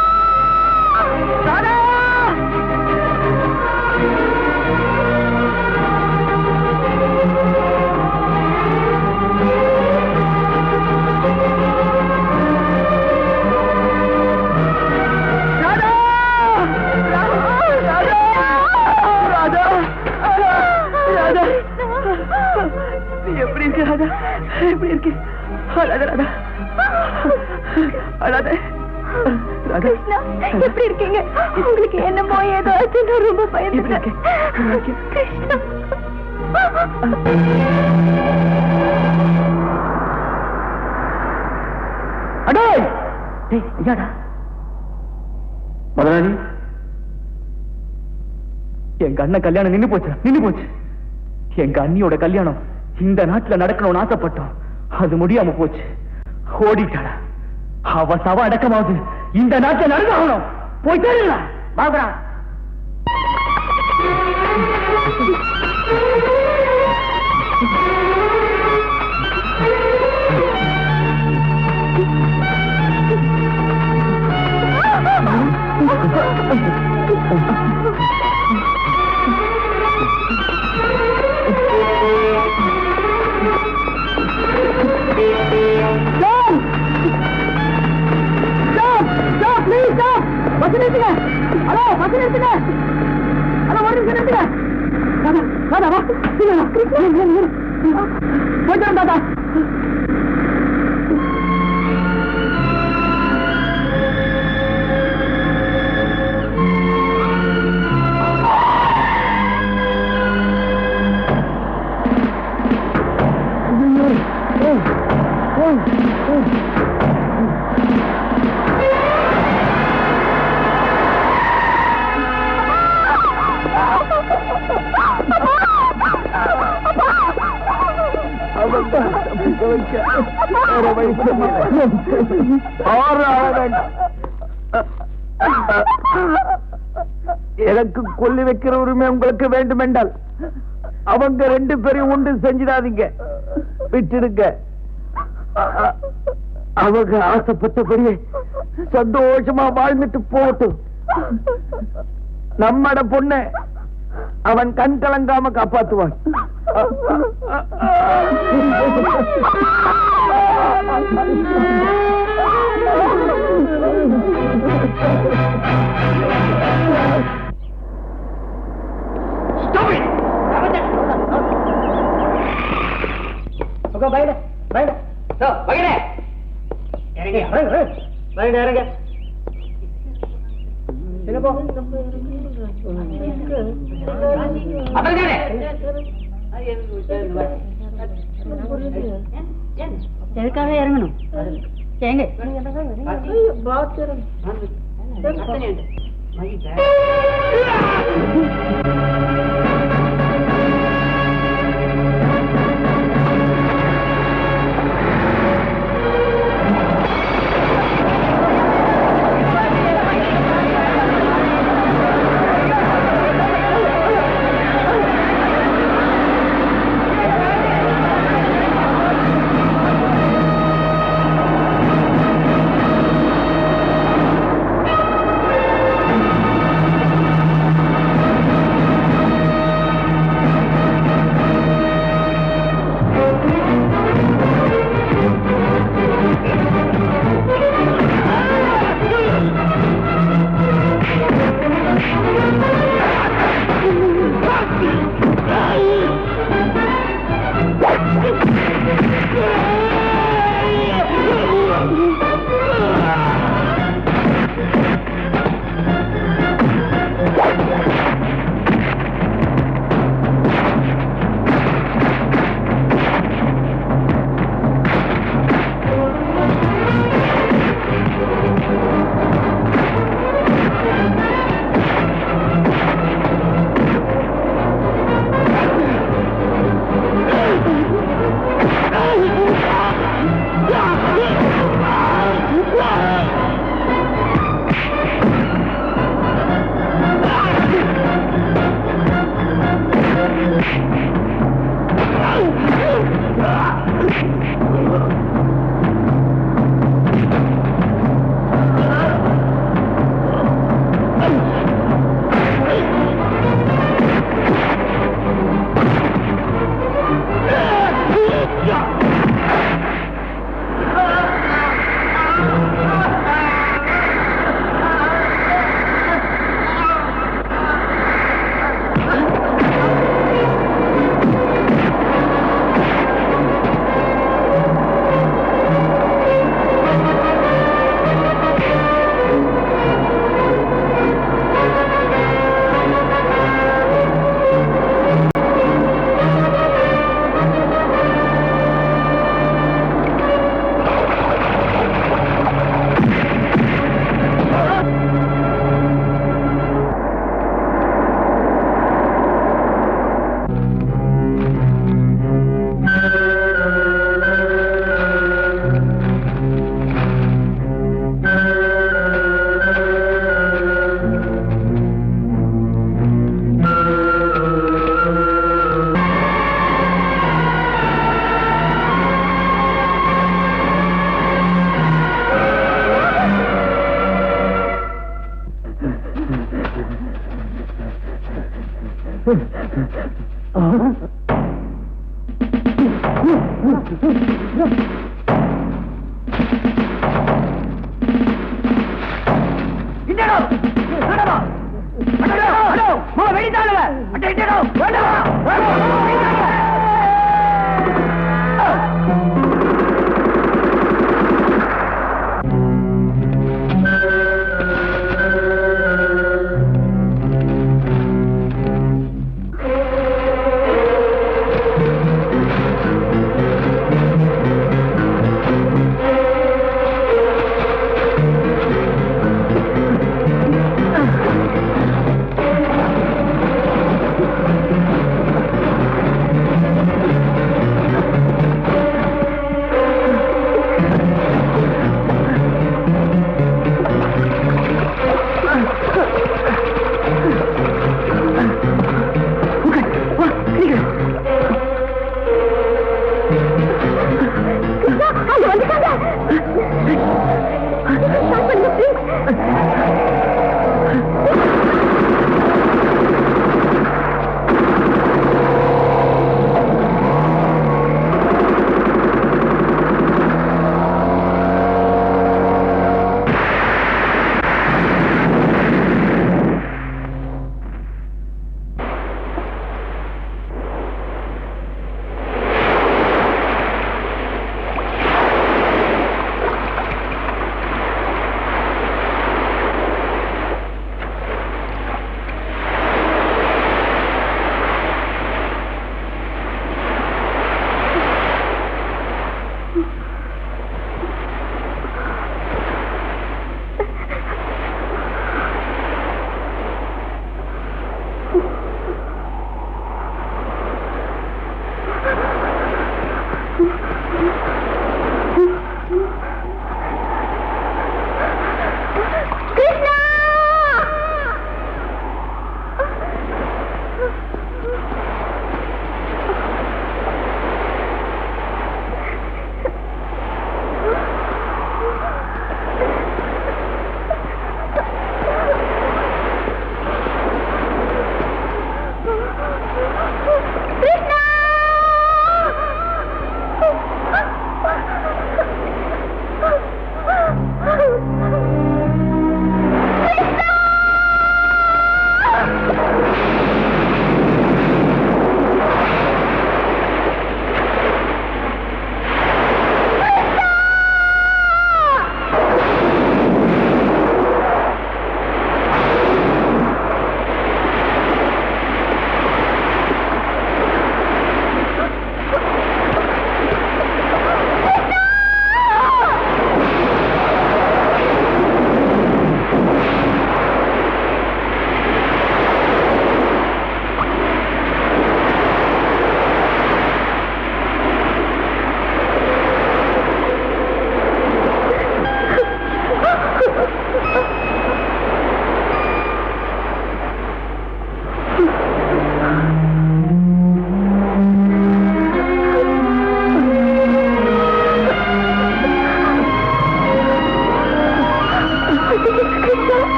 எப்படி இருக்கு ராதா? எப்படி இருக்கு? அழாத ராதா, அழாத. கிருஷ்ணா, எப்படி இருக்கீங்க? உங்களுக்கு என்னமோ ஏதோ ஆச்சுன்னு ரொம்ப பயந்துட்டேன். கிருஷ்ணா, முதலாளி, எங்க அண்ணன் கல்யாணம் நின்னு போச்சு. எங்க அண்ணியோட கல்யாணம் இந்த நாட்டுல நடக்கணும்னு ஆசைப்பட்டோம். அது முடியாம போச்சு. ஓடிட்டாடா. அவ சவ அடக்கமாவது இந்த நாட்டுல நடந்தாகணும். போய் தேடல பாக்குறா. தாத்தா, எனக்கு கொல்லி வைக்கிற உரிமை உங்களுக்கு வேண்டும் என்றால் அவங்க 2 பேரையும் ஒன்று செஞ்சிடாதீங்க, விட்டுடுங்க. அவங்க ஆசைப்பட்டபடியே சந்தோஷமா வாழ்ந்துட்டு போட்டும். நம்மட பொண்ணு அவன் கண் கலங்காம காப்பாத்துவான். எதுக்காக இறங்கணும்?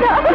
ராதா